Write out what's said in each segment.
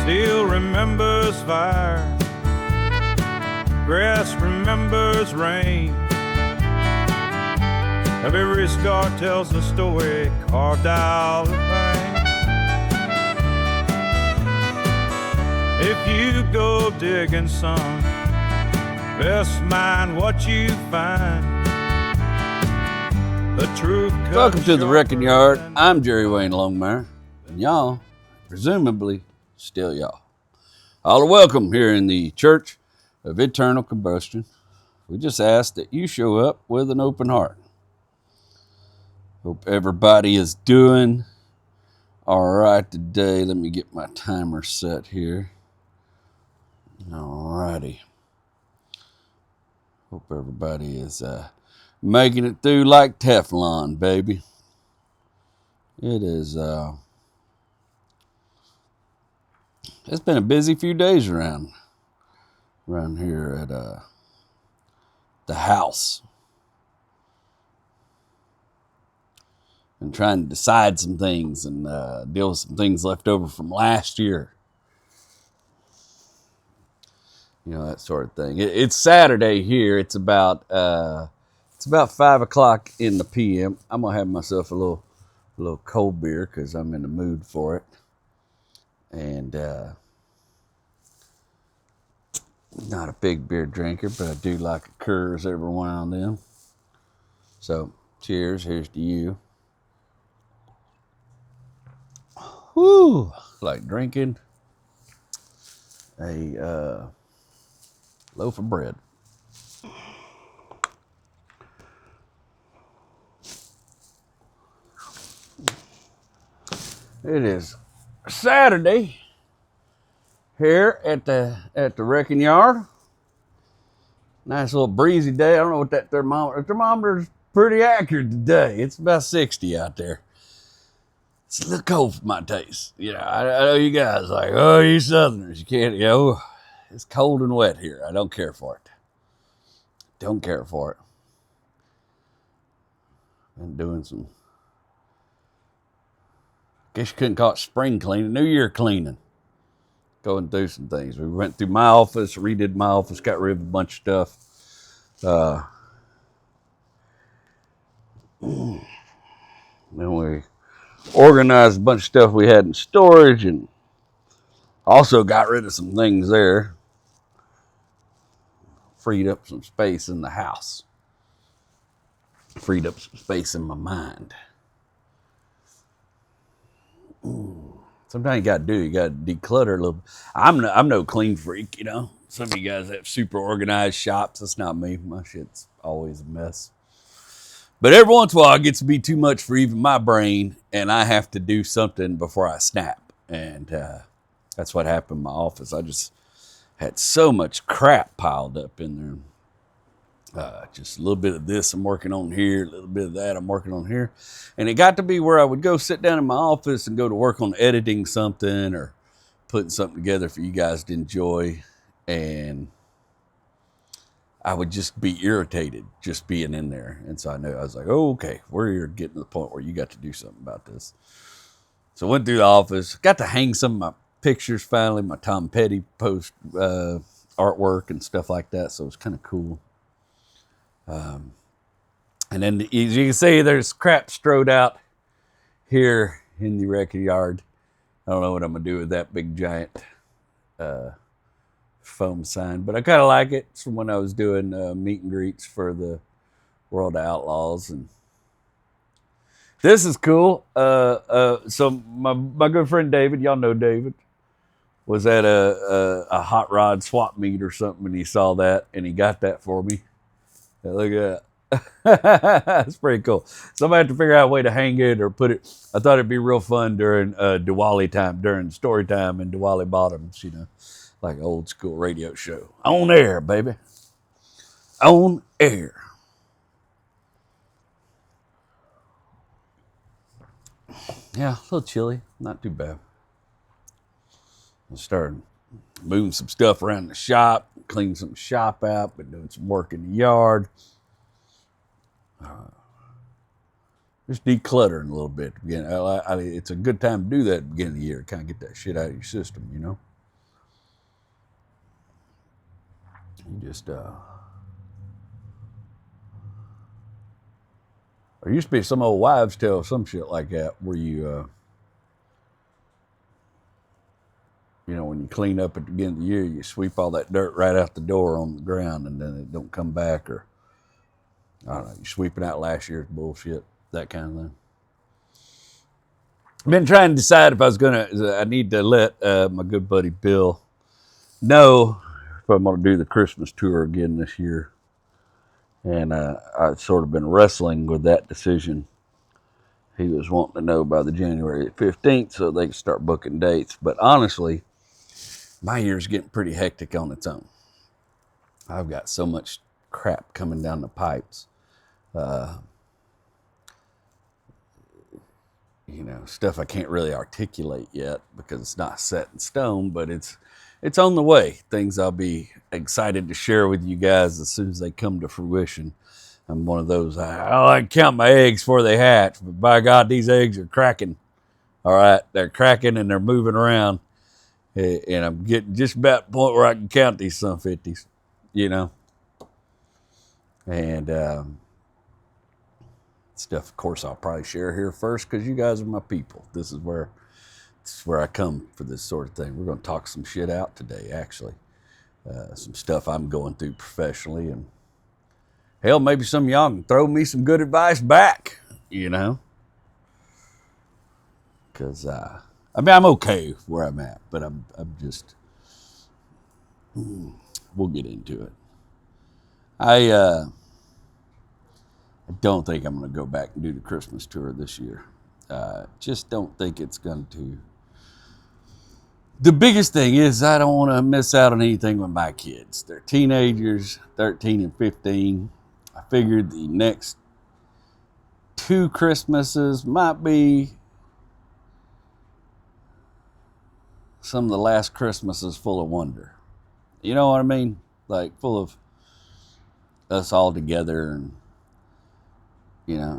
Steel remembers fire, grass remembers rain. Every scar tells a story carved out of pain. If you go digging, son, best mind what you find. The truth. Welcome to the Wrecking Yard. I'm Jerry Wayne Longmire, and y'all, presumably, still y'all. All are welcome here in the Church of Eternal Combustion. We just ask that you show up with an open heart. Hope everybody is doing all right today. Let me get my timer set here. All righty. Hope everybody is making it through like Teflon, baby. It is, it's been a busy few days around here at the house. And trying to decide some things and deal with some things left over from last year. You know, that sort of thing. It's Saturday here. It's about 5 o'clock in the p.m. I'm gonna have myself a little cold beer because I'm in the mood for it. And not a big beer drinker, but I do like a Coors every now and then. So, cheers. Here's to you. Whew, like drinking a loaf of bread. It is Saturday here at the Wrecking Yard. Nice little breezy day. I don't know what that thermometer's pretty accurate today. It's about 60 out there. It's a little cold for my taste. You know, I know you guys like, oh, you Southerners, you can't, you know, it's cold and wet here. I don't care for it. Don't care for it. Been doing some, guess you couldn't call it spring cleaning, New Year cleaning. Going through some things. We went through my office, redid my office, got rid of a bunch of stuff. Then we organized a bunch of stuff we had in storage and also got rid of some things there. Freed up some space in the house. Freed up some space in my mind. Sometimes you got to declutter a little. I'm no clean freak, you know. Some of you guys have super organized shops. That's not me. My shit's always a mess. But every once in a while, it gets to be too much for even my brain, and I have to do something before I snap. And that's what happened in my office. I just had so much crap piled up in there. Just a little bit of this I'm working on here, a little bit of that I'm working on here. And it got to be where I would go sit down in my office and go to work on editing something or putting something together for you guys to enjoy. And I would just be irritated just being in there. And so I was like, oh, okay, we're getting to the point where you got to do something about this. So I went through the office, got to hang some of my pictures finally, my Tom Petty post artwork and stuff like that. So it was kind of cool. And then as you can see, there's crap strode out here in the Wrecking Yard. I don't know what I'm going to do with that big giant foam sign, but I kind of like it. It's from when I was doing meet and greets for the World of Outlaws, and this is cool. So my good friend David, y'all know David, was at a hot rod swap meet or something, and he saw that and he got that for me. Look at that. That's pretty cool. Somebody had to figure out a way to hang it or put it. I thought it'd be real fun during Duwali time, during story time in Duwali Bottoms, you know. Like an old school radio show. On air, baby. On air. Yeah, a little chilly. Not too bad. I started moving some stuff around the shop, cleaning some shop out, been doing some work in the yard. Just decluttering a little bit. Again, it's a good time to do that at the beginning of the year. Kind of get that shit out of your system, you know. You just, there used to be some old wives' tale, some shit like that, where you, when you clean up at the beginning of the year, you sweep all that dirt right out the door on the ground, and then it don't come back, or I don't know, you sweeping out last year's bullshit, that kind of thing. I've been trying to decide if I need to let my good buddy Bill know if I'm going to do the Christmas tour again this year. And I've sort of been wrestling with that decision. He was wanting to know by the January 15th so they can start booking dates. But honestly, my year's getting pretty hectic on its own. I've got so much crap coming down the pipes. Stuff I can't really articulate yet because it's not set in stone, but it's on the way. Things I'll be excited to share with you guys as soon as they come to fruition. I'm one of those, I like to count my eggs before they hatch, but by God, these eggs are cracking. All right, they're cracking and they're moving around. And I'm getting just about the point where I can count these some 50s, And stuff, of course, I'll probably share here first because you guys are my people. This is where I come for this sort of thing. We're going to talk some shit out today, actually. Some stuff I'm going through professionally. And hell, maybe some of y'all can throw me some good advice back, Because, I'm okay where I'm at, but I'm just, we'll get into it. I don't think I'm going to go back and do the Christmas tour this year. Just don't think it's going to. The biggest thing is I don't want to miss out on anything with my kids. They're teenagers, 13 and 15. I figured the next 2 Christmases might be some of the last Christmases full of wonder. You know what I mean? Like full of us all together. And,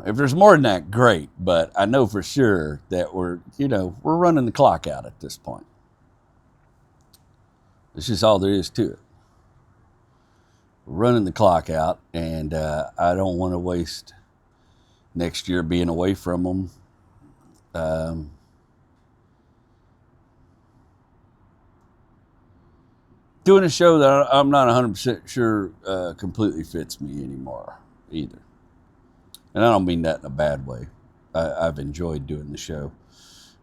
if there's more than that, great. But I know for sure that we're running the clock out at this point. It's just all there is to it. We're running the clock out, and I don't want to waste next year being away from them. Doing a show that I'm not 100% sure completely fits me anymore either. And I don't mean that in a bad way. I've enjoyed doing the show,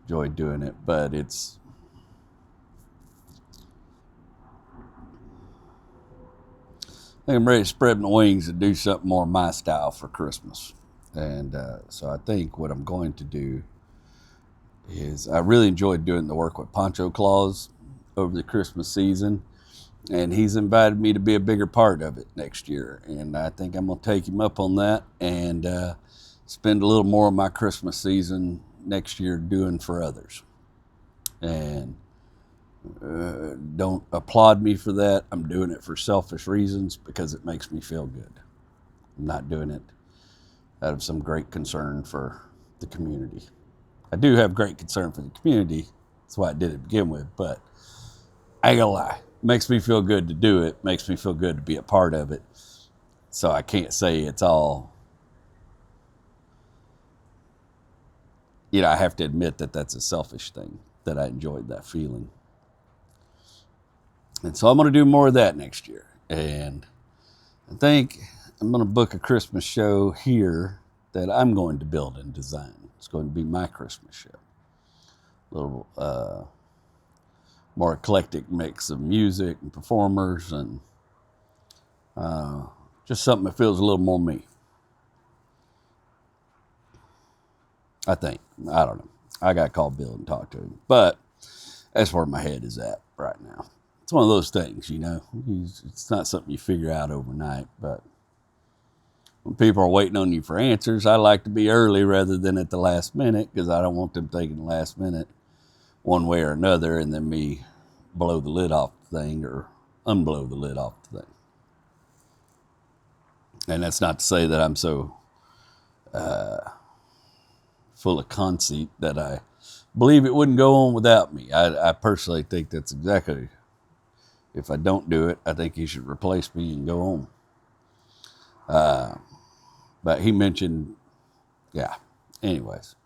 enjoyed doing it, but I think I'm ready to spread my wings and do something more my style for Christmas. And so I think what I'm going to do is I really enjoyed doing the work with Poncho Claus over the Christmas season. And he's invited me to be a bigger part of it next year. And I think I'm going to take him up on that and spend a little more of my Christmas season next year doing for others. And don't applaud me for that. I'm doing it for selfish reasons because it makes me feel good. I'm not doing it out of some great concern for the community. I do have great concern for the community. That's why I did it to begin with. But I ain't gonna lie. Makes me feel good to do it. Makes me feel good to be a part of it. So I can't say it's all, I have to admit that that's a selfish thing, that I enjoyed that feeling. And so I'm going to do more of that next year. And I think I'm going to book a Christmas show here that I'm going to build and design. It's going to be my Christmas show. A little, more eclectic mix of music and performers and just something that feels a little more me. I think. I don't know. I got to call Bill and talk to him. But that's where my head is at right now. It's one of those things, It's not something you figure out overnight. But when people are waiting on you for answers, I like to be early rather than at the last minute because I don't want them taking the last minute one way or another and then me blow the lid off the thing or unblow the lid off the thing. And that's not to say that I'm so full of conceit that I believe it wouldn't go on without me. I personally think that's exactly If I don't do it, I think he should replace me and go home. But he mentioned, yeah. Anyways,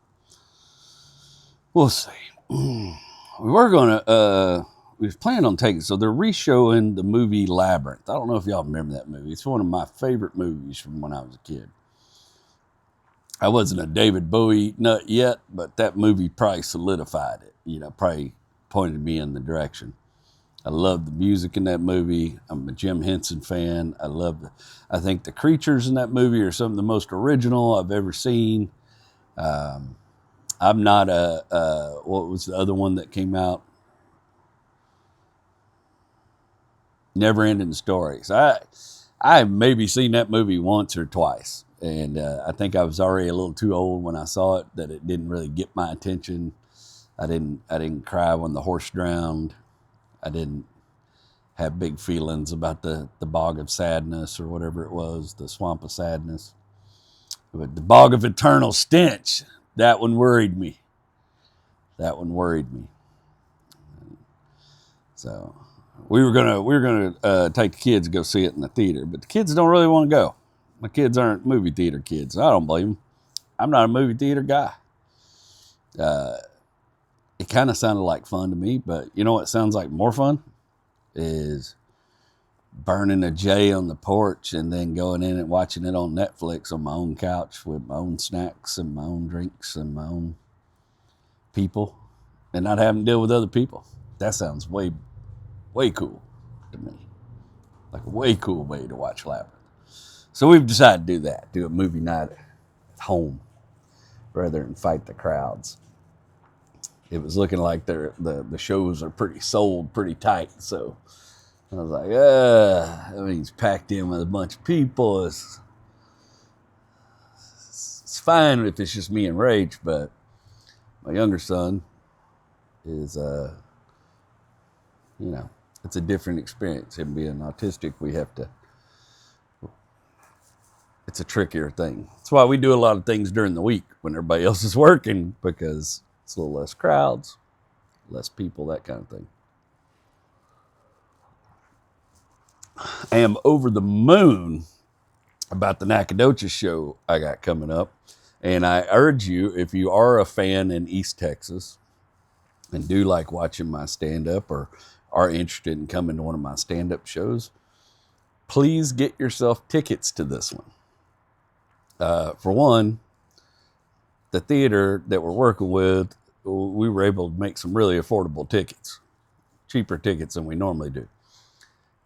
we'll see. We was planning on taking, so they're re-showing the movie Labyrinth. I don't know if y'all remember that movie. It's one of my favorite movies from when I was a kid. I wasn't a David Bowie nut yet, but that movie probably solidified it. Probably pointed me in the direction. I love the music in that movie. I'm a Jim Henson fan. I think the creatures in that movie are some of the most original I've ever seen. I'm not what was the other one that came out? Never Ending Stories. I've maybe seen that movie once or twice. And I think I was already a little too old when I saw it, that it didn't really get my attention. I didn't cry when the horse drowned. I didn't have big feelings about the bog of sadness or whatever it was, the swamp of sadness. But the bog of eternal stench, that one worried me. So we were gonna take the kids to go see it in the theater, but the kids don't really want to go. My kids aren't movie theater kids. I don't blame them. I'm not a movie theater guy. It kind of sounded like fun to me, but you know what sounds like more fun? Is burning a J on the porch and then going in and watching it on Netflix on my own couch with my own snacks and my own drinks and my own people and not having to deal with other people. That sounds way cool to me. Like a way cool way to watch Labyrinth. So we've decided to do that. Do a movie night at home rather than fight the crowds. It was looking like the shows are pretty sold pretty tight. So I was like, I mean, he's packed in with a bunch of people. It's fine if it's just me and Rach, but my younger son is, it's a different experience. Him being autistic, it's a trickier thing. That's why we do a lot of things during the week when everybody else is working, because it's a little less crowds, less people, that kind of thing. I am over the moon about the Nacogdoches show I got coming up. And I urge you, if you are a fan in East Texas and do like watching my stand-up or are interested in coming to one of my stand-up shows, please get yourself tickets to this one. For one, the theater that we're working with, we were able to make some really affordable tickets, cheaper tickets than we normally do.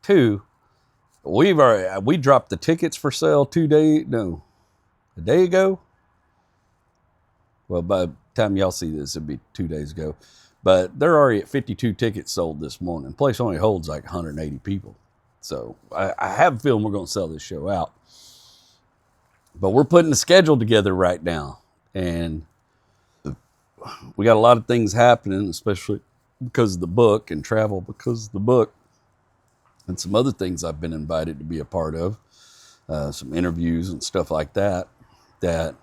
Two, we dropped the tickets for sale a day ago. Well, by the time y'all see this, it'll be 2 days ago. But they're already at 52 tickets sold this morning. The place only holds like 180 people. So I have a feeling we're going to sell this show out. But we're putting a schedule together right now. And we got a lot of things happening, especially because of the book and travel because of the book. And some other things I've been invited to be a part of. Some interviews and stuff like that. That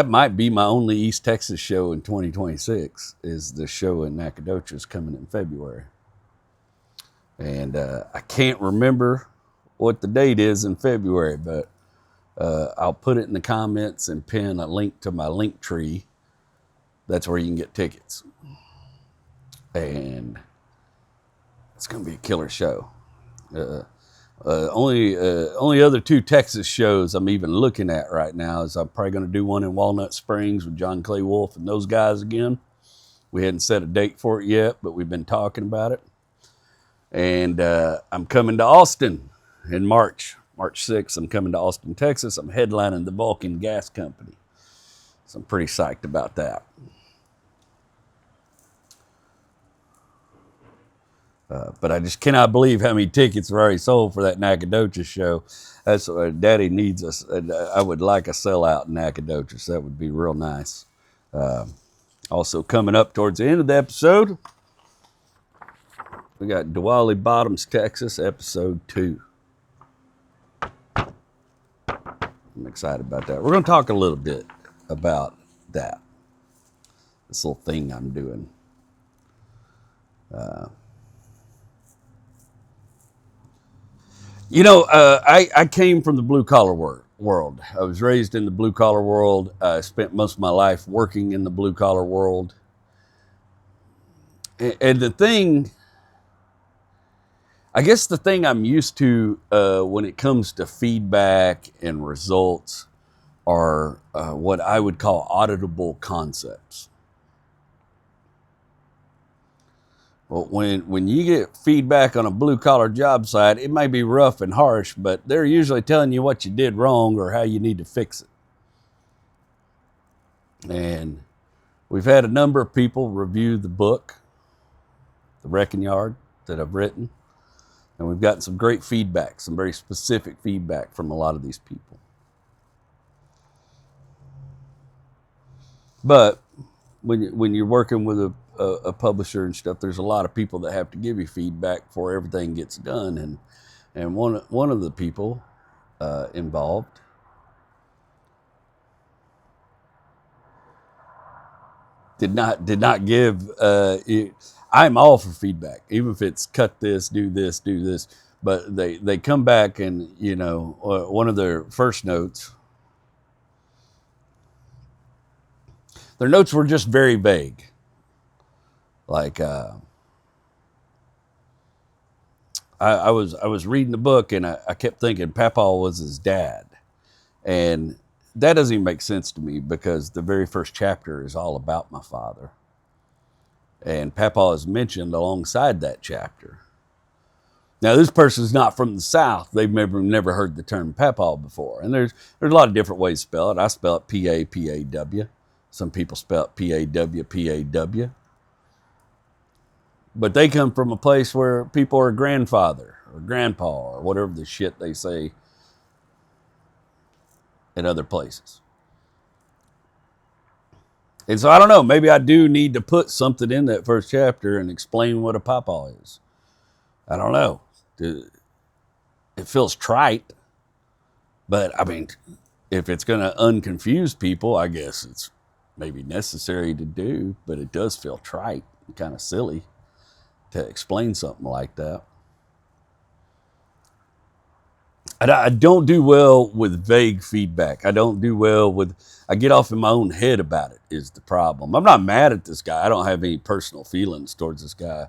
might be my only East Texas show in 2026, is the show in Nacogdoches coming in February. And I can't remember what the date is in February, but I'll put it in the comments and pin a link to my link tree. That's where you can get tickets. And it's going to be a killer show. Only other two Texas shows I'm even looking at right now is I'm probably going to do one in Walnut Springs with John Clay Wolf and those guys again. We hadn't set a date for it yet, but we've been talking about it. And I'm coming to Austin in March 6th. I'm coming to Austin, Texas. I'm headlining the Vulcan Gas Company. So I'm pretty psyched about that. But I just cannot believe how many tickets are already sold for that Nacogdoches show. That's what Daddy needs us. I would like a sellout in Nacogdoches. That would be real nice. Also coming up towards the end of the episode, we got Duwali Bottoms, Texas, episode 2. I'm excited about that. We're going to talk a little bit about that. This little thing I'm doing. I came from the blue collar world. I was raised in the blue collar world. I spent most of my life working in the blue collar world. And the thing, I guess the thing I'm used to when it comes to feedback and results are what I would call auditable concepts. Well, when you get feedback on a blue collar job site, it may be rough and harsh, but they're usually telling you what you did wrong or how you need to fix it. And we've had a number of people review the book, The Wrecking Yard, that I've written. And we've gotten some great feedback, some very specific feedback from a lot of these people. But when you're working with a publisher and stuff, there's a lot of people that have to give you feedback before everything gets done. And one of the people involved did not give. I'm all for feedback, even if it's cut this, do this, do this. But they come back and one of their first notes. Their notes were just very vague. Like I was reading the book and I kept thinking Papa was his dad, and that doesn't even make sense to me because the very first chapter is all about my father, and Papa is mentioned alongside that chapter. Now this person's not from the South; they've never heard the term Papa before, and there's a lot of different ways to spell it. I spell it P-A-P-A-W. Some people spell it P-A-W-P-A-W. But they come from a place where people are grandfather or grandpa or whatever the shit they say in other places. And so I don't know, maybe I do need to put something in that first chapter and explain what a papa is. I don't know. It feels trite, but I mean, if it's going to unconfuse people, I guess it's maybe necessary to do, but it does feel trite and kind of silly to explain something like that. I don't do well with vague feedback. I don't do well with, I get off in my own head about it is the problem. I'm not mad at this guy. I don't have any personal feelings towards this guy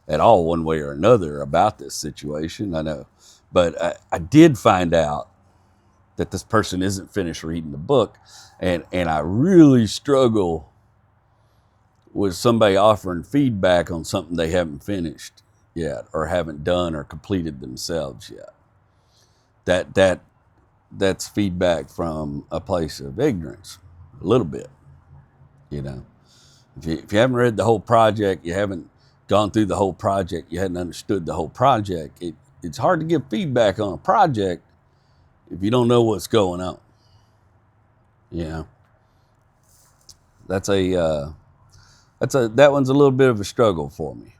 at all, one way or another, about this situation. I know. But I did find out that this person isn't finished reading the book. And I really struggle with somebody offering feedback on something they haven't finished yet or haven't done or completed themselves yet. That's feedback from a place of ignorance, a little bit. If you haven't read the whole project, you haven't gone through the whole project, you hadn't understood the whole project, it's hard to give feedback on a project if you don't know what's going on. That one's a little bit of a struggle for me.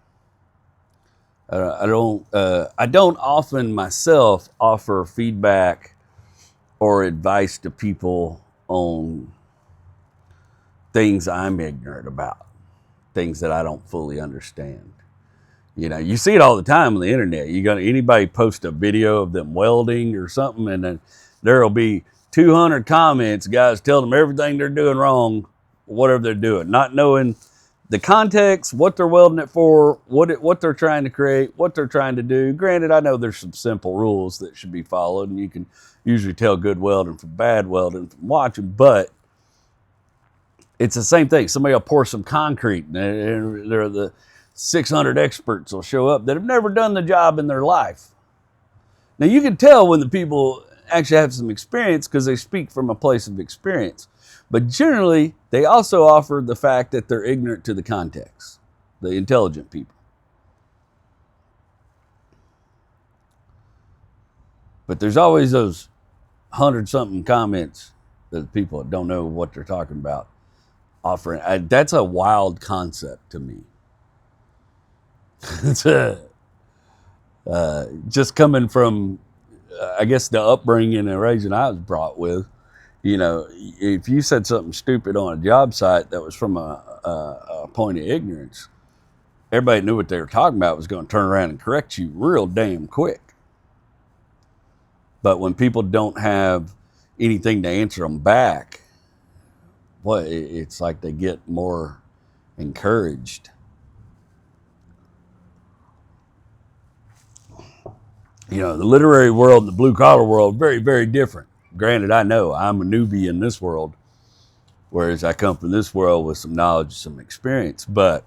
I don't often myself offer feedback or advice to people on things I'm ignorant about, things that I don't fully understand. You see it all the time on the internet. Anybody post a video of them welding or something, and then there'll be 200 comments, guys telling them everything they're doing wrong, whatever they're doing, not knowing the context, what they're welding it for, what they're trying to create, what they're trying to do. Granted, I know there's some simple rules that should be followed, and you can usually tell good welding from bad welding from watching, but it's the same thing. Somebody will pour some concrete, and they're the 600 experts will show up that have never done the job in their life. Now, you can tell when the people actually have some experience because they speak from a place of experience. But generally, they also offer the fact that they're ignorant to the context, the intelligent people. But there's always those 100-something comments that people don't know what they're talking about offering. That's a wild concept to me. It's just coming from, I guess, the upbringing and raising I was brought with. If you said something stupid on a job site that was from a point of ignorance, everybody knew what they were talking about was going to turn around and correct you real damn quick. But when people don't have anything to answer them back, well, it's like they get more encouraged. You know, the literary world and the blue collar world, very, very different. Granted, I know I'm a newbie in this world, whereas I come from this world with some knowledge, some experience. But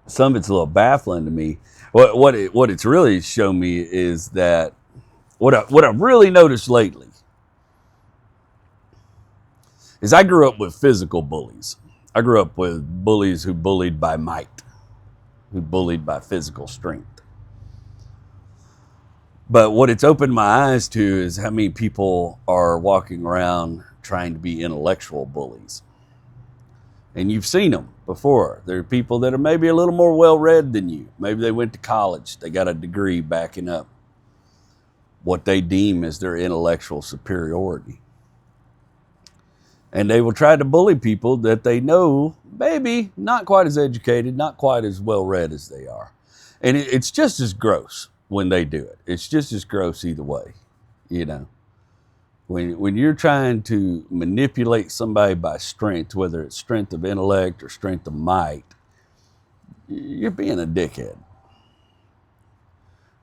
some of it's a little baffling to me. What it's really shown me is that what I've really noticed lately is I grew up with physical bullies. I grew up with bullies who bullied by might, who bullied by physical strength. But what it's opened my eyes to is how many people are walking around trying to be intellectual bullies. And you've seen them before. There are people that are maybe a little more well-read than you. Maybe they went to college. They got a degree backing up what they deem as their intellectual superiority. And they will try to bully people that they know maybe not quite as educated, not quite as well-read as they are. And it's just as gross when they do it. It's just as gross either way, you know. When you're trying to manipulate somebody by strength, whether it's strength of intellect or strength of might, you're being a dickhead.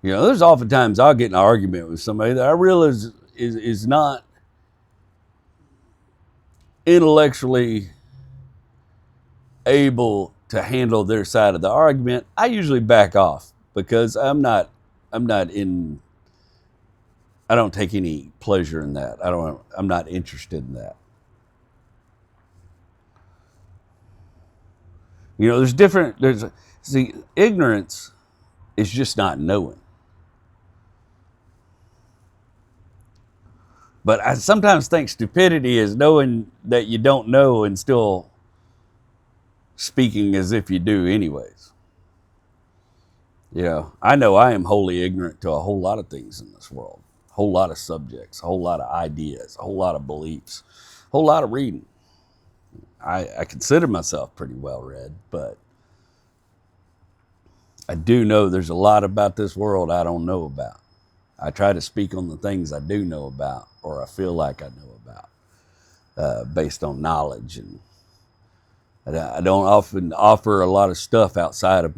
You know, there's oftentimes I'll get in an argument with somebody that I realize is not intellectually able to handle their side of the argument. I usually back off because I don't take any pleasure in that. I'm not interested in that. You know, see, ignorance is just not knowing. But I sometimes think stupidity is knowing that you don't know and still speaking as if you do anyways. You know, I know I am wholly ignorant to a whole lot of things in this world. A whole lot of subjects, a whole lot of ideas, a whole lot of beliefs, a whole lot of reading. I consider myself pretty well read, but I do know there's a lot about this world I don't know about. I try to speak on the things I do know about, or I feel like I know about, based on knowledge. And I don't often offer a lot of stuff outside of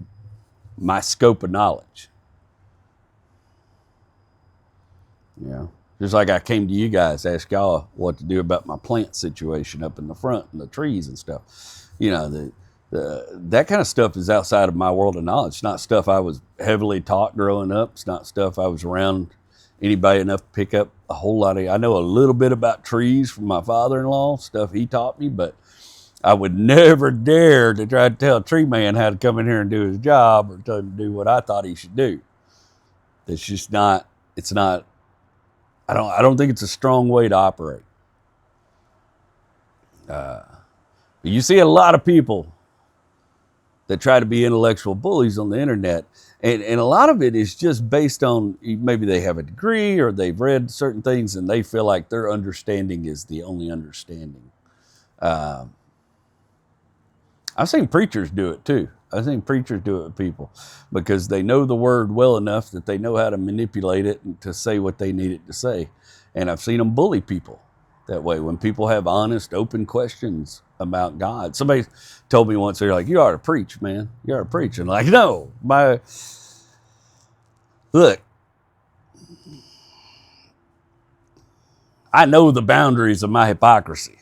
my scope of knowledge. You know, just like I came to you guys, ask y'all what to do about my plant situation up in the front and the trees and stuff. You know, that kind of stuff is outside of my world of knowledge. It's not stuff I was heavily taught growing up. It's not stuff I was around anybody enough to pick up a whole lot of. I know a little bit about trees from my father-in-law, stuff he taught me, but I would never dare to try to tell a tree man how to come in here and do his job or tell him to do what I thought he should do. It's just not, it's not, I don't think it's a strong way to operate. You see a lot of people that try to be intellectual bullies on the internet. And a lot of it is just based on maybe they have a degree or they've read certain things and they feel like their understanding is the only understanding. I've seen preachers do it too. I've seen preachers do it with people because they know the word well enough that they know how to manipulate it and to say what they need it to say. And I've seen them bully people that way when people have honest, open questions about God. Somebody told me once, they're like, you ought to preach, man. You ought to preach. And I'm like, no, look, I know the boundaries of my hypocrisy.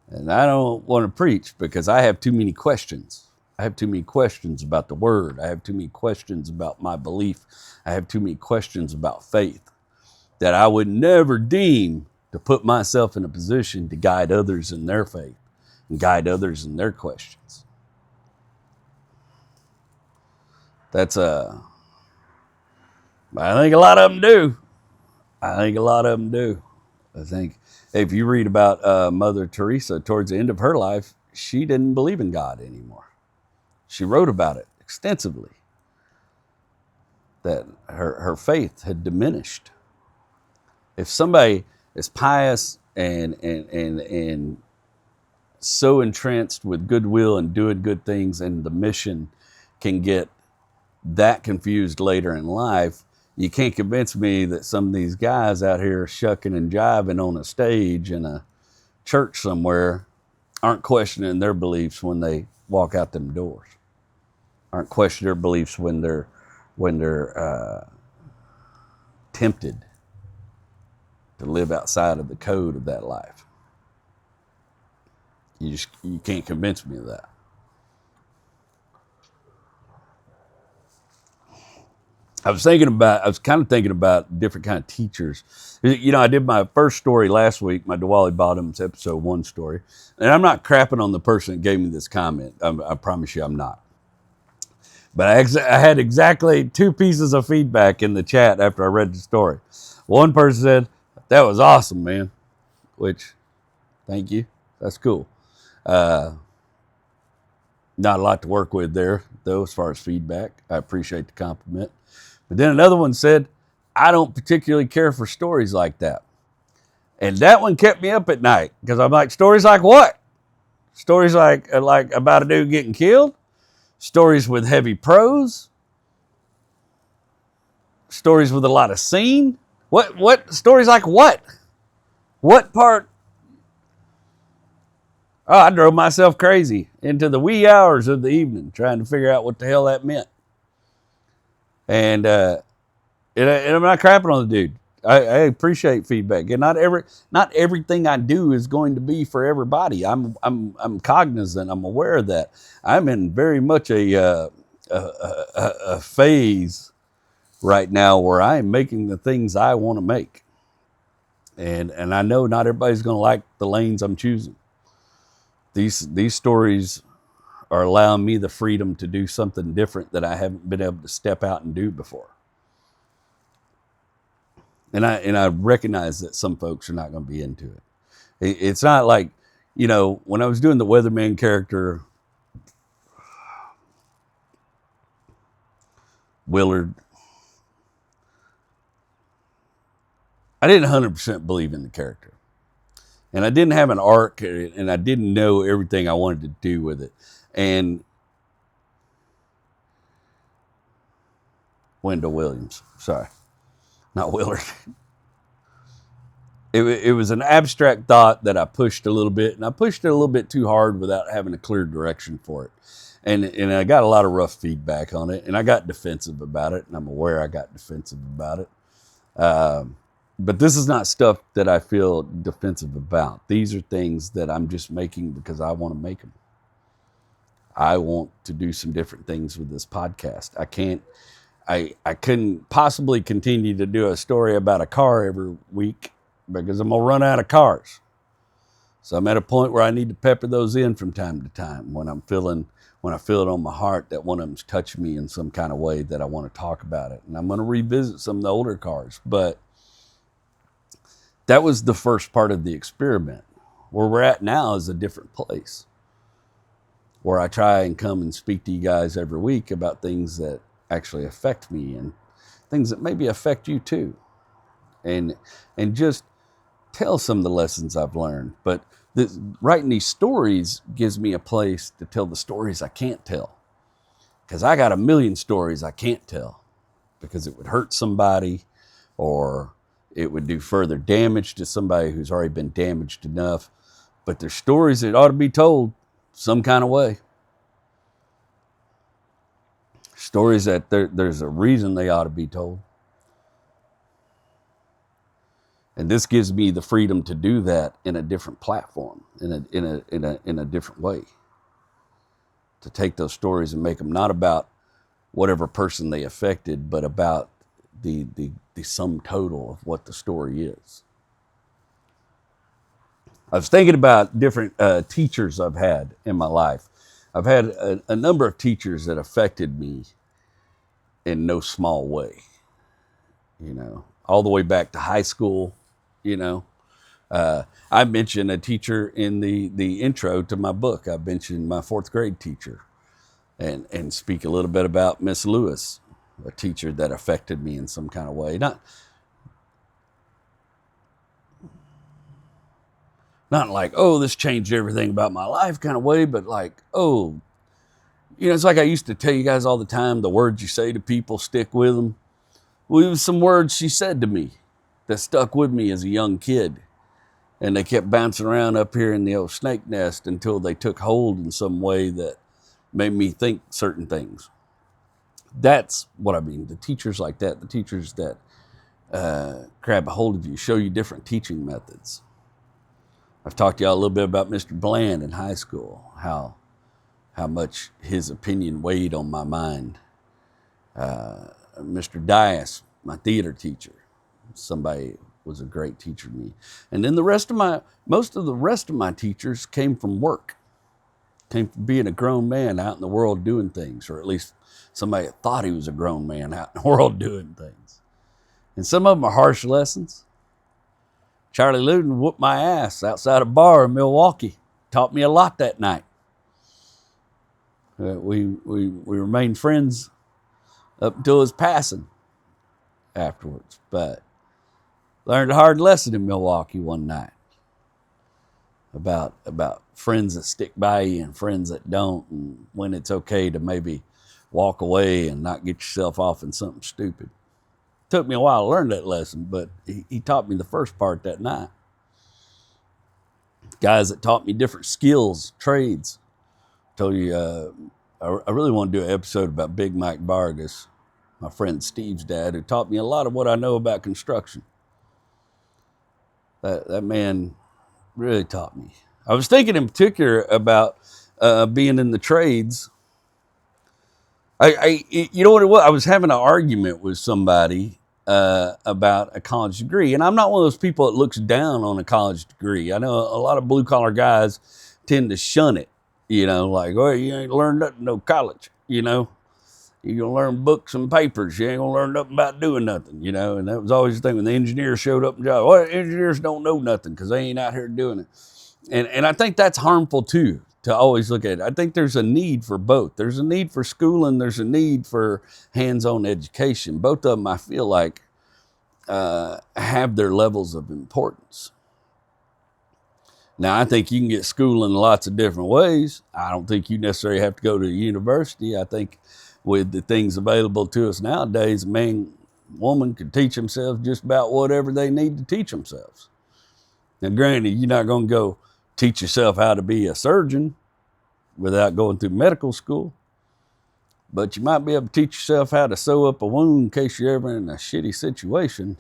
And I don't want to preach because I have too many questions. I have too many questions about the word. I have too many questions about my belief. I have too many questions about faith that I would never deem to put myself in a position to guide others in their faith and guide others in their questions. I think a lot of them do. I think if you read about Mother Teresa towards the end of her life, she didn't believe in God anymore. She wrote about it extensively, that her faith had diminished. If somebody is pious and so entranced with goodwill and doing good things and the mission can get that confused later in life, you can't convince me that some of these guys out here shucking and jiving on a stage in a church somewhere aren't questioning their beliefs when they walk out them doors. Aren't questioning their beliefs when they're tempted to live outside of the code of that life. You can't convince me of that. I was kind of thinking about different kind of teachers. You know, I did my first story last week, my Duwali Bottoms episode 1 story, and I'm not crapping on the person that gave me this comment. I promise you I'm not. But I had exactly 2 pieces of feedback in the chat after I read the story. One person said, "That was awesome, man," which, thank you. That's cool. Not a lot to work with there, though, as far as feedback. I appreciate the compliment. But then another one said, "I don't particularly care for stories like that." And that one kept me up at night because I'm like, stories like what? Stories like about a dude getting killed? Stories with heavy prose? Stories with a lot of scene? What stories like what? What part? Oh, I drove myself crazy into the wee hours of the evening trying to figure out what the hell that meant. And I'm not crapping on the dude. I appreciate feedback, and not everything I do is going to be for everybody. I'm cognizant. I'm aware of that. I'm in very much a phase right now where I am making the things I want to make, and I know not everybody's going to like the lanes I'm choosing. These stories are allowing me the freedom to do something different that I haven't been able to step out and do before. And I recognize that some folks are not going to be into it. It's not like, you know, when I was doing the weatherman character, Willard, I didn't 100% believe in the character. And I didn't have an arc, and I didn't know everything I wanted to do with it. And Wendell Williams, sorry, not Willard. It was an abstract thought that I pushed a little bit, and I pushed it a little bit too hard without having a clear direction for it. And I got a lot of rough feedback on it, and I got defensive about it, and I'm aware I got defensive about it. But this is not stuff that I feel defensive about. These are things that I'm just making because I want to make them. I want to do some different things with this podcast. I couldn't possibly continue to do a story about a car every week because I'm going to run out of cars. So I'm at a point where I need to pepper those in from time to time when I feel it on my heart that one of them's touched me in some kind of way that I want to talk about it. And I'm going to revisit some of the older cars. But that was the first part of the experiment. Where we're at now is a different place, where I try and come and speak to you guys every week about things that actually affect me and things that maybe affect you too. And just tell some of the lessons I've learned. But writing these stories gives me a place to tell the stories I can't tell. Because I got a million stories I can't tell because it would hurt somebody, or it would do further damage to somebody who's already been damaged enough. But there's stories that ought to be told some kind of way. Stories that there's a reason they ought to be told. And this gives me the freedom to do that in a different platform, in a different way. To take those stories and make them not about whatever person they affected, but about the sum total of what the story is. I was thinking about different teachers I've had in my life. I've had a number of teachers that affected me in no small way. You know, all the way back to high school. You know, I mentioned a teacher in the intro to my book. I mentioned my 4th grade teacher, and speak a little bit about Miss Lewis, a teacher that affected me in some kind of way. Not like, oh, this changed everything about my life kind of way, but like, oh, You know, it's like I used to tell you guys all the time, the words you say to people, stick with them. Well, it was some words she said to me that stuck with me as a young kid. And they kept bouncing around up here in the old snake nest until they took hold in some way that made me think certain things. That's what I mean. The teachers like that, the teachers that grab a hold of you, show you different teaching methods. I've talked to y'all a little bit about Mr. Bland in high school, how much his opinion weighed on my mind. Mr. Dias, my theater teacher, somebody was a great teacher to me. And then most of the rest of my teachers came from work, came from being a grown man out in the world doing things, or at least somebody that thought he was a grown man out in the world doing things. And some of them are harsh lessons. Charlie Luden whooped my ass outside a bar in Milwaukee. Taught me a lot that night. We remained friends up until his passing afterwards. But learned a hard lesson in Milwaukee one night about friends that stick by you and friends that don't, and when it's okay to maybe walk away and not get yourself off in something stupid. Took me a while to learn that lesson, but he taught me the first part that night. Guys that taught me different skills, trades. Told you, I really want to do an episode about Big Mike Vargas, my friend Steve's dad, who taught me a lot of what I know about construction. That man really taught me. I was thinking in particular about being in the trades. You know what it was? I was having an argument with somebody about a college degree, and I'm not one of those people that looks down on a college degree. I know a lot of blue collar guys tend to shun it. You know, like, oh, you ain't learned nothing, no college. You know, you're gonna learn books and papers. You ain't gonna learn nothing about doing nothing. You know, and that was always the thing when the engineers showed up and job. Well, engineers don't know nothing because they ain't out here doing it. And I think that's harmful too, to always look at it. I think there's a need for both. There's a need for schooling. There's a need for hands-on education. Both of them, I feel like, have their levels of importance. Now, I think you can get schooling in lots of different ways. I don't think you necessarily have to go to a university. I think with the things available to us nowadays, man, woman can teach themselves just about whatever they need to teach themselves. Now, granted, you're not going to go teach yourself how to be a surgeon without going through medical school, but you might be able to teach yourself how to sew up a wound in case you're ever in a shitty situation.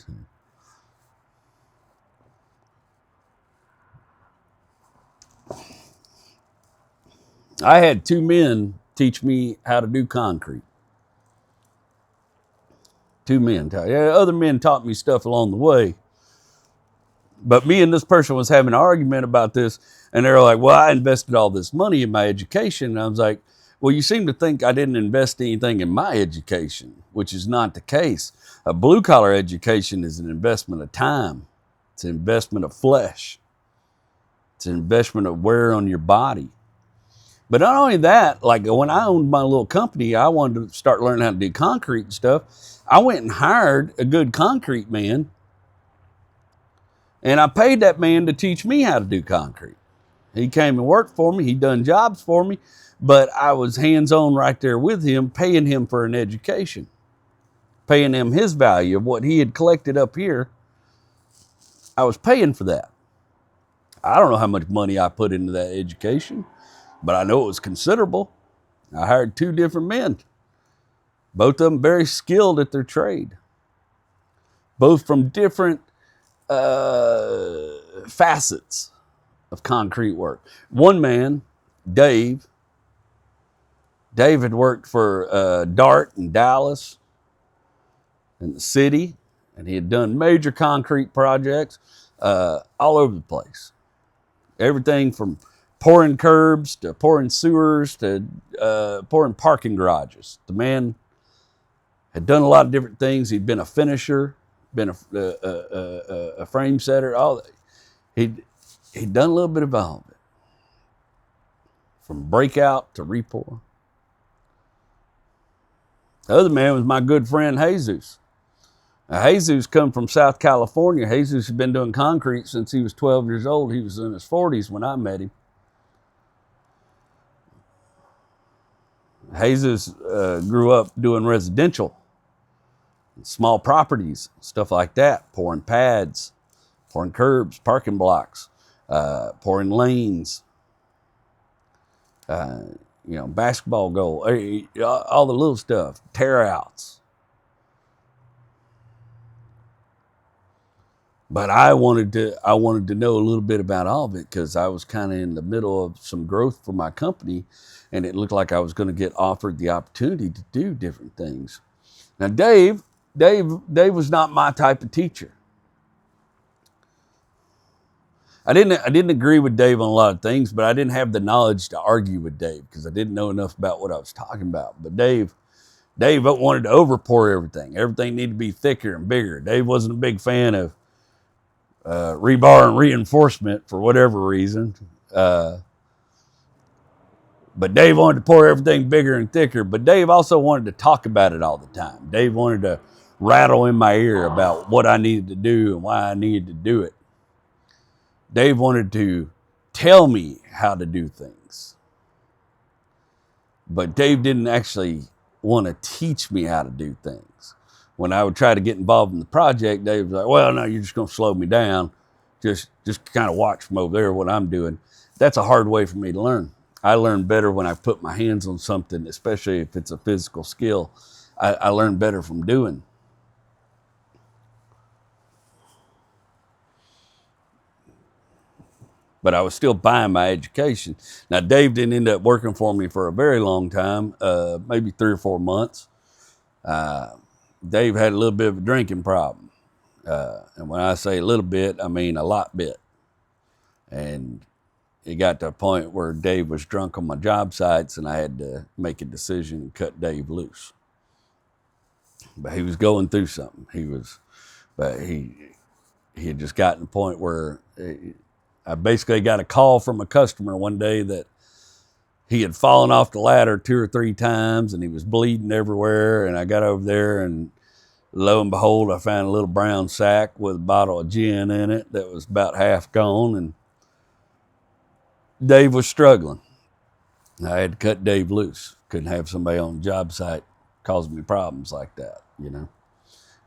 I had 2 men teach me how to do concrete. 2 men. Other men taught me stuff along the way. But me and this person was having an argument about this, and they were like, well, I invested all this money in my education. And I was like, well, you seem to think I didn't invest anything in my education, which is not the case. A blue-collar education is an investment of time. It's an investment of flesh. It's an investment of wear on your body. But not only that, like when I owned my little company, I wanted to start learning how to do concrete and stuff. I went and hired a good concrete man, and I paid that man to teach me how to do concrete. He came and worked for me. He done jobs for me, but I was hands-on right there with him, paying him for an education, paying him his value of what he had collected up here. I was paying for that. I don't know how much money I put into that education, but I know it was considerable. I hired 2 different men, both of them very skilled at their trade, both from different facets of concrete work. One man, Dave had worked for Dart in Dallas and the city, and he had done major concrete projects all over the place. Everything from pouring curbs to pouring sewers to pouring parking garages. The man had done a lot of different things. He'd been a finisher, been a frame setter, all that. He'd done a little bit of all of it, from breakout to repour. The other man was my good friend Jesus. Now, Jesus come from South California. Jesus had been doing concrete since he was 12 years old. He was in his 40s when I met him. Jesus grew up doing residential, small properties, stuff like that, pouring pads, pouring curbs, parking blocks, pouring lanes, basketball goal, all the little stuff, tear outs. But I wanted to know a little bit about all of it because I was kind of in the middle of some growth for my company, and it looked like I was going to get offered the opportunity to do different things. Now, Dave was not my type of teacher. I didn't agree with Dave on a lot of things, but I didn't have the knowledge to argue with Dave because I didn't know enough about what I was talking about. But Dave wanted to overpour everything. Everything needed to be thicker and bigger. Dave wasn't a big fan of rebar and reinforcement for whatever reason. But Dave wanted to pour everything bigger and thicker. But Dave also wanted to talk about it all the time. Dave wanted to rattle in my ear about what I needed to do and why I needed to do it. Dave wanted to tell me how to do things. But Dave didn't actually want to teach me how to do things. When I would try to get involved in the project, Dave was like, well, no, you're just going to slow me down. Just kind of watch from over there what I'm doing. That's a hard way for me to learn. I learn better when I put my hands on something, especially if it's a physical skill. I learn better from doing. But I was still buying my education. Now, Dave didn't end up working for me for a very long time, maybe 3 or 4 months. Dave had a little bit of a drinking problem. And when I say a little bit, I mean a lot bit. And it got to a point where Dave was drunk on my job sites and I had to make a decision and cut Dave loose. But he was going through something. He had just gotten to the point where I basically got a call from a customer one day that he had fallen off the ladder 2 or 3 times and he was bleeding everywhere. And I got over there and lo and behold, I found a little brown sack with a bottle of gin in it that was about half gone. And Dave was struggling. I had to cut Dave loose. Couldn't have somebody on the job site causing me problems like that,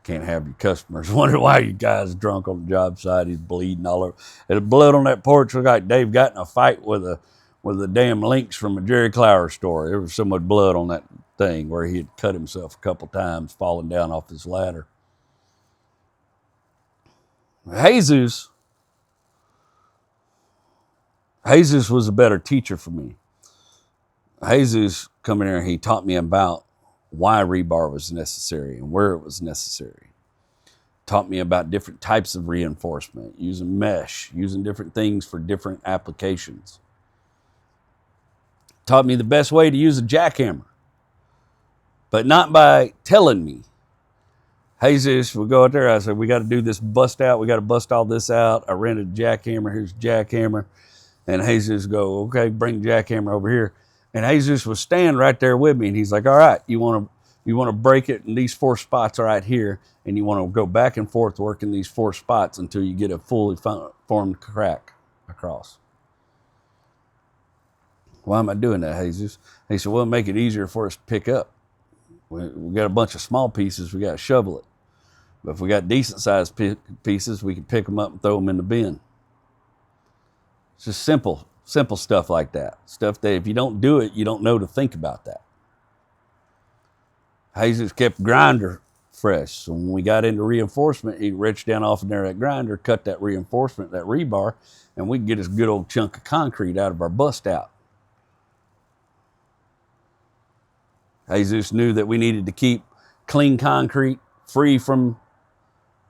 Can't have your customers wonder why you guys drunk on the job site. He's bleeding all over. And the blood on that porch looked like Dave got in a fight with the damn lynx from a Jerry Clower story. There was so much blood on that thing where he had cut himself a couple times falling down off his ladder. Jesus was a better teacher for me. Jesus come in here and he taught me about why rebar was necessary and where it was necessary. Taught me about different types of reinforcement, using mesh, using different things for different applications. Taught me the best way to use a jackhammer, but not by telling me. Jesus would go out there. I said, we got to do this bust out. We got to bust all this out. I rented a jackhammer. Here's a jackhammer. And Jesus would go, okay, bring the jackhammer over here. And Jesus would stand right there with me. And he's like, all right, you want to break it in these 4 spots right here. And you want to go back and forth working these 4 spots until you get a fully formed crack across. Why am I doing that, Jesus? He said, well, make it easier for us to pick up. We got a bunch of small pieces. We got to shovel it. But if we got decent sized pieces, we can pick them up and throw them in the bin. It's just simple stuff like that. Stuff that if you don't do it, you don't know to think about that. Jesus kept grinder fresh. So when we got into reinforcement, he reached down off in there that grinder, cut that reinforcement, that rebar, and we can get this good old chunk of concrete out of our bust out. Jesus knew that we needed to keep clean concrete free from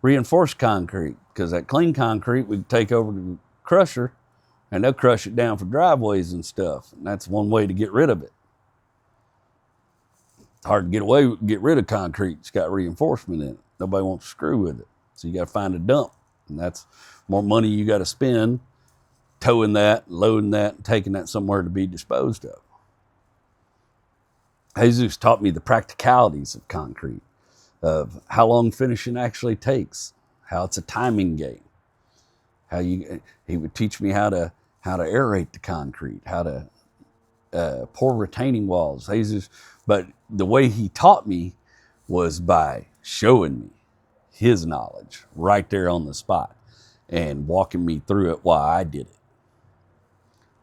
reinforced concrete, because that clean concrete we take over to the crusher and they'll crush it down for driveways and stuff. And that's one way to get rid of it. It's hard to get rid of concrete. It's got reinforcement in it. Nobody wants to screw with it. So you got to find a dump. And that's more money you got to spend towing that, loading that, and taking that somewhere to be disposed of. Jesus taught me the practicalities of concrete, of how long finishing actually takes, how it's a timing game. He would teach me how to aerate the concrete, how to poor retaining walls. But the way he taught me was by showing me his knowledge right there on the spot and walking me through it while I did it.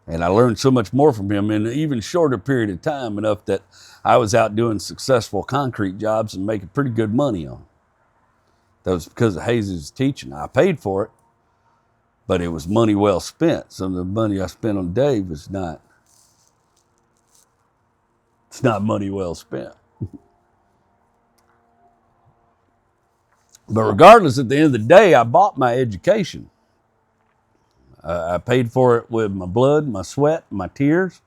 And I learned so much more from him in an even shorter period of time, enough that I was out doing successful concrete jobs and making pretty good money on them. That was because of Hayes' teaching. I paid for it, but it was money well spent. Some of the money I spent on Dave was not, it's not money well spent. But regardless, at the end of the day, I bought my education. I paid for it with my blood, my sweat, my tears,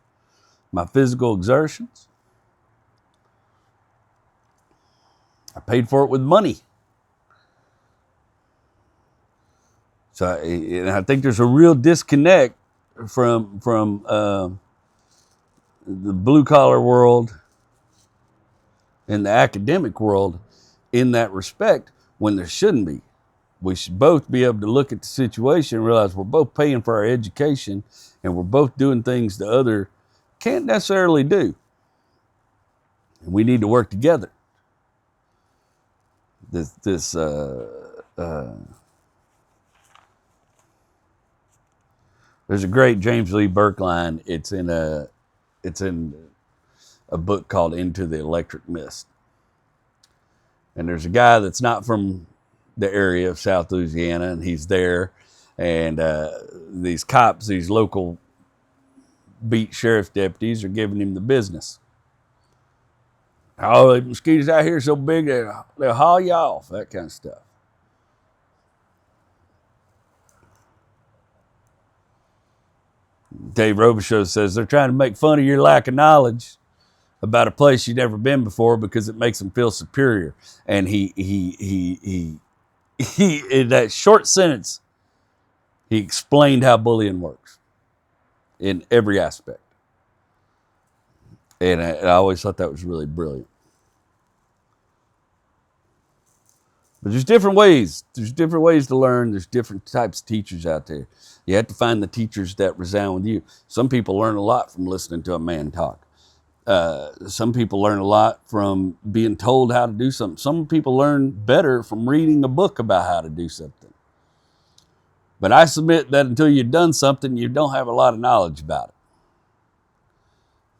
my physical exertions. I paid for it with money. So and I think there's a real disconnect from the blue collar world and the academic world in that respect, when there shouldn't be. We should both be able to look at the situation and realize we're both paying for our education and we're both doing things the other can't necessarily do. And we need to work together. There's a great James Lee Burke line. It's in a book called Into the Electric Mist. And there's a guy that's not from the area of South Louisiana, and he's there, and these cops, these local beat sheriff's deputies, are giving him the business. Oh, the mosquitoes out here so big they'll haul you off, that kind of stuff. Dave Robichaux says they're trying to make fun of your lack of knowledge about a place you've never been before because it makes them feel superior. And he in that short sentence, he explained how bullying works in every aspect. And I always thought that was really brilliant. But there's different ways. There's different ways to learn. There's different types of teachers out there. You have to find the teachers that resound with you. Some people learn a lot from listening to a man talk. Some people learn a lot from being told how to do something. Some people learn better from reading a book about how to do something. But I submit that until you've done something, you don't have a lot of knowledge about it.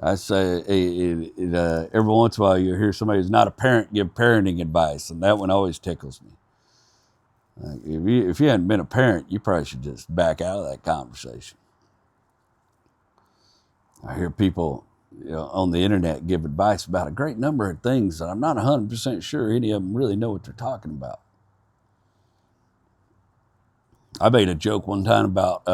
I say every once in a while you hear somebody who's not a parent give parenting advice, and that one always tickles me. If you hadn't been a parent, you probably should just back out of that conversation. I hear people on the internet give advice about a great number of things that I'm not 100% sure any of them really know what they're talking about. I made a joke one time about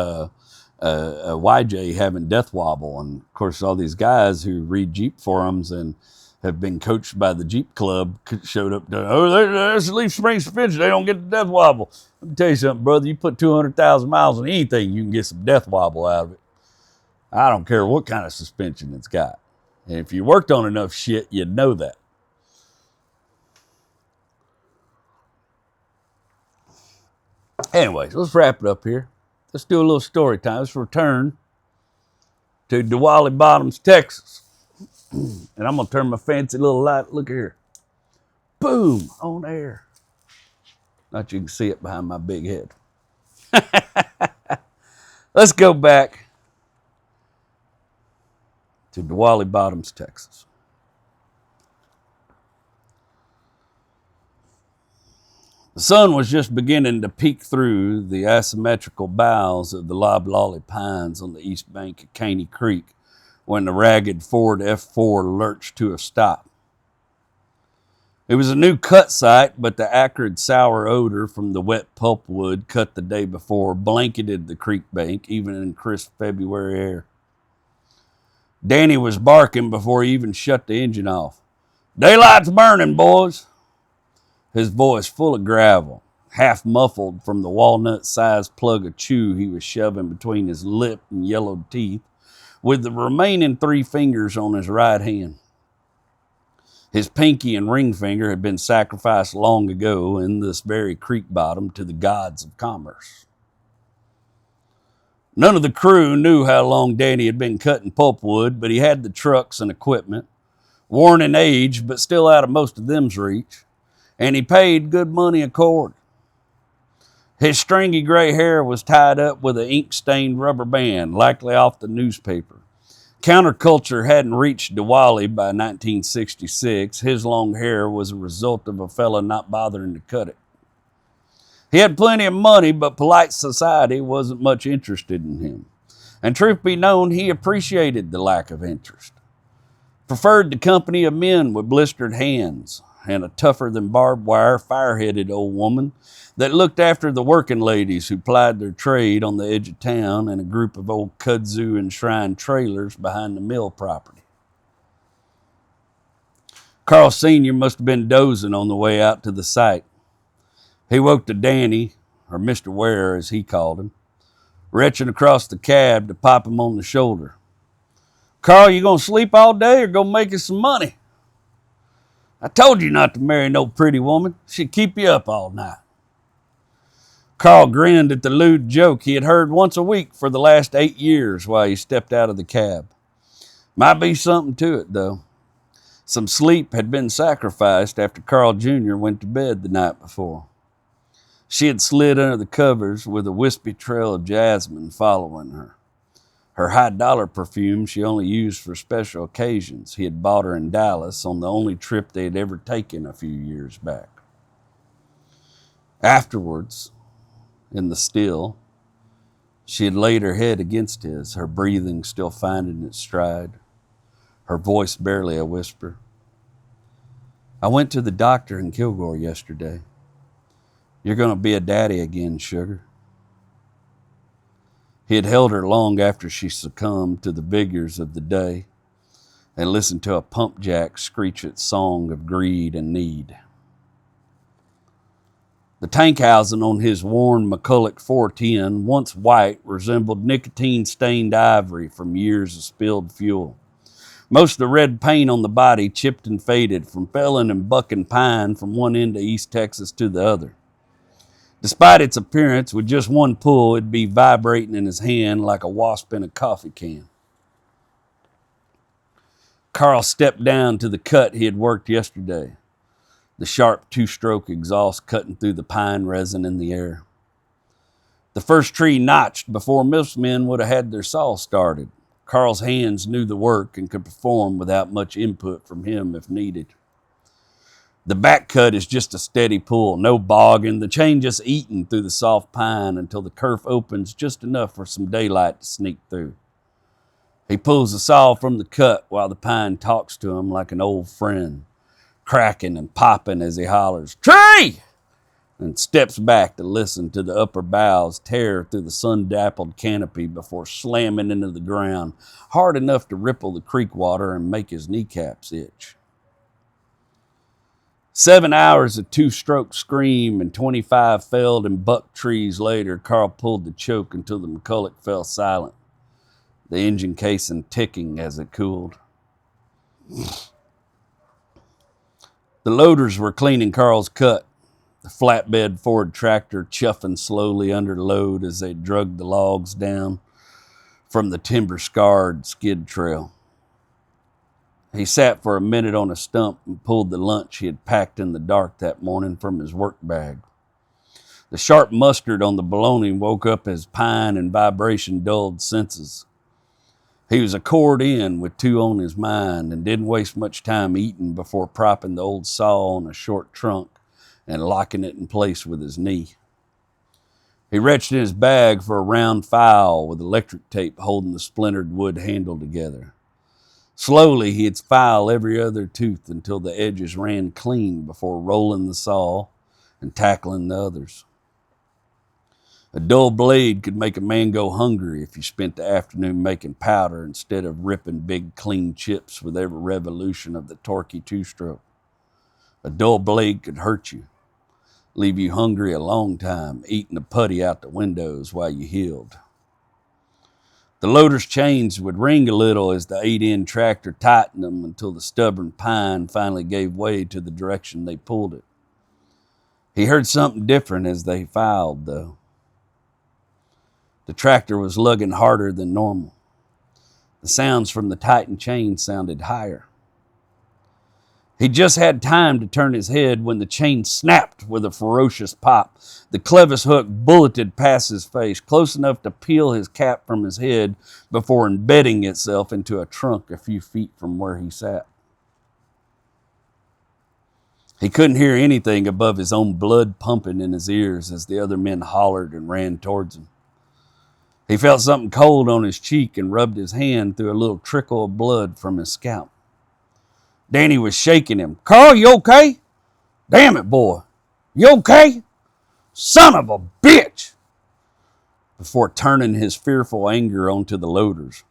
YJ having death wobble, and of course all these guys who read Jeep forums and have been coached by the Jeep Club showed up to, there's Leaf Spring suspension, they don't get the death wobble. Let me tell you something, brother, you put 200,000 miles on anything, you can get some death wobble out of it. I don't care what kind of suspension it's got. And if you worked on enough shit, you'd know that. Anyways, let's wrap it up here. Let's do a little story time. Let's return to Duwali Bottoms, Texas. And I'm going to turn my fancy little light. Look here. Boom, on air. Not you can see it behind my big head. Let's go back to Duwali Bottoms, Texas. The sun was just beginning to peek through the asymmetrical boughs of the loblolly pines on the east bank of Caney Creek when the ragged Ford F4 lurched to a stop. It was a new cut site, but the acrid, sour odor from the wet pulpwood cut the day before blanketed the creek bank, even in crisp February air. Danny was barking before he even shut the engine off. "Daylight's burning, boys." His voice full of gravel, half muffled from the walnut-sized plug of chew he was shoving between his lip and yellowed teeth, with the remaining 3 fingers on his right hand. His pinky and ring finger had been sacrificed long ago in this very creek bottom to the gods of commerce. None of the crew knew how long Danny had been cutting pulpwood, but he had the trucks and equipment, worn in age, but still out of most of them's reach, and he paid good money a cord. His stringy gray hair was tied up with an ink-stained rubber band, likely off the newspaper. Counterculture hadn't reached Duwali by 1966. His long hair was a result of a fella not bothering to cut it. He had plenty of money, but polite society wasn't much interested in him. And truth be known, he appreciated the lack of interest. Preferred the company of men with blistered hands and a tougher than barbed wire, fire-headed old woman that looked after the working ladies who plied their trade on the edge of town and a group of old kudzu enshrined trailers behind the mill property. Carl Sr. must have been dozing on the way out to the site. He woke to Danny, or Mr. Ware as he called him, retching across the cab to pop him on the shoulder. "Carl, you gonna sleep all day or gonna make us some money? I told you not to marry no pretty woman. She'd keep you up all night." Carl grinned at the lewd joke he had heard once a week for the last 8 years while he stepped out of the cab. Might be something to it, though. Some sleep had been sacrificed after Carl Jr. went to bed the night before. She had slid under the covers with a wispy trail of jasmine following her. Her high-dollar perfume she only used for special occasions. He had bought her in Dallas on the only trip they had ever taken a few years back. Afterwards, in the still, she had laid her head against his, her breathing still finding its stride, her voice barely a whisper. "I went to the doctor in Kilgore yesterday. You're going to be a daddy again, sugar." He had held her long after she succumbed to the vigors of the day and listened to a pump jack screech its song of greed and need. The tank housing on his worn McCulloch 410, once white, resembled nicotine-stained ivory from years of spilled fuel. Most of the red paint on the body chipped and faded from felling and bucking pine from one end of East Texas to the other. Despite its appearance, with just one pull, it'd be vibrating in his hand like a wasp in a coffee can. Carl stepped down to the cut he had worked yesterday, the sharp two-stroke exhaust cutting through the pine resin in the air. The first tree notched before most men would have had their saw started. Carl's hands knew the work and could perform without much input from him if needed. The back cut is just a steady pull, no bogging, the chain just eating through the soft pine until the kerf opens just enough for some daylight to sneak through. He pulls the saw from the cut while the pine talks to him like an old friend, cracking and popping as he hollers, "Tree!" and steps back to listen to the upper boughs tear through the sun-dappled canopy before slamming into the ground hard enough to ripple the creek water and make his kneecaps itch. 7 hours of two-stroke scream and 25 felled and buck trees later, Carl pulled the choke until the McCulloch fell silent, the engine casing ticking as it cooled. The loaders were cleaning Carl's cut, the flatbed Ford tractor chuffing slowly under load as they dragged the logs down from the timber-scarred skid trail. He sat for a minute on a stump and pulled the lunch he had packed in the dark that morning from his work bag. The sharp mustard on the bologna woke up his pine and vibration-dulled senses. He was a cord in with two on his mind and didn't waste much time eating before propping the old saw on a short trunk and locking it in place with his knee. He reached in his bag for a round file with electric tape holding the splintered wood handle together. Slowly, he'd file every other tooth until the edges ran clean before rolling the saw and tackling the others. A dull blade could make a man go hungry if you spent the afternoon making powder instead of ripping big, clean chips with every revolution of the torquey two-stroke. A dull blade could hurt you, leave you hungry a long time, eating the putty out the windows while you healed. The loader's chains would ring a little as the 8-end tractor tightened them until the stubborn pine finally gave way to the direction they pulled it. He heard something different as they filed, though. The tractor was lugging harder than normal. The sounds from the tightened chain sounded higher. He just had time to turn his head when the chain snapped with a ferocious pop. The clevis hook bulleted past his face, close enough to peel his cap from his head before embedding itself into a trunk a few feet from where he sat. He couldn't hear anything above his own blood pumping in his ears as the other men hollered and ran towards him. He felt something cold on his cheek and rubbed his hand through a little trickle of blood from his scalp. Danny was shaking him. "Carl, you okay? Damn it, boy. You okay? Son of a bitch!" Before turning his fearful anger onto the loaders.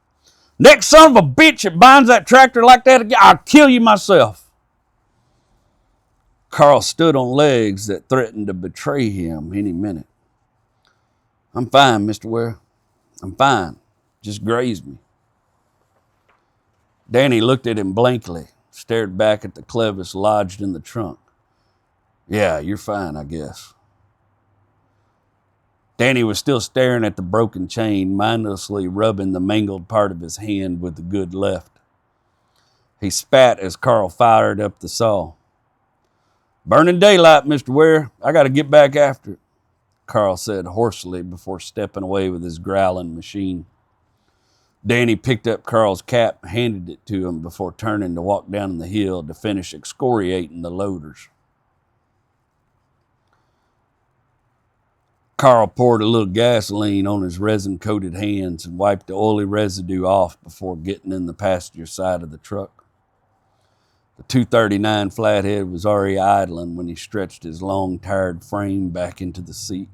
"Next son of a bitch that binds that tractor like that again, I'll kill you myself." Carl stood on legs that threatened to betray him any minute. "I'm fine, Mr. Ware. I'm fine. Just grazed me." Danny looked at him blankly, stared back at the clevis lodged in the trunk. "Yeah, you're fine, I guess." Danny was still staring at the broken chain, mindlessly rubbing the mangled part of his hand with the good left. He spat as Carl fired up the saw. "Burning daylight, Mr. Ware. I got to get back after it," Carl said hoarsely before stepping away with his growling machine. Danny picked up Carl's cap and handed it to him before turning to walk down the hill to finish excoriating the loaders. Carl poured a little gasoline on his resin-coated hands and wiped the oily residue off before getting in the passenger side of the truck. The 239 flathead was already idling when he stretched his long, tired frame back into the seat.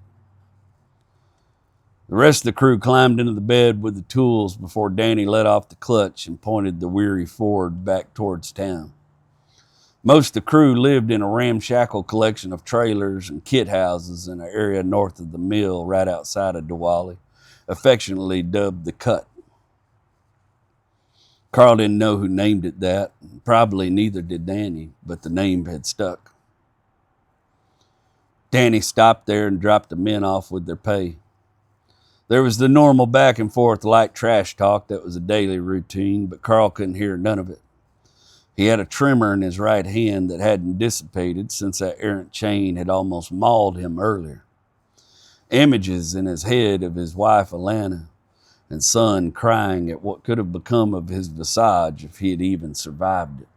The rest of the crew climbed into the bed with the tools before Danny let off the clutch and pointed the weary Ford back towards town. Most of the crew lived in a ramshackle collection of trailers and kit houses in an area north of the mill right outside of Duwali, affectionately dubbed the Cut. Carl didn't know who named it that. Probably neither did Danny, but the name had stuck. Danny stopped there and dropped the men off with their pay. There was the normal back and forth light trash talk that was a daily routine, but Carl couldn't hear none of it. He had a tremor in his right hand that hadn't dissipated since that errant chain had almost mauled him earlier. Images in his head of his wife Alana and son crying at what could have become of his visage if he had even survived it.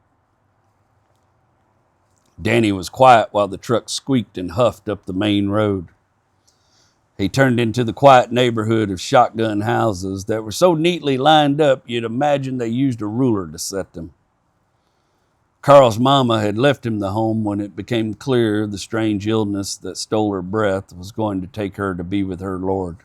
Danny was quiet while the truck squeaked and huffed up the main road. He turned into the quiet neighborhood of shotgun houses that were so neatly lined up you'd imagine they used a ruler to set them. Carl's mama had left him the home when it became clear the strange illness that stole her breath was going to take her to be with her Lord.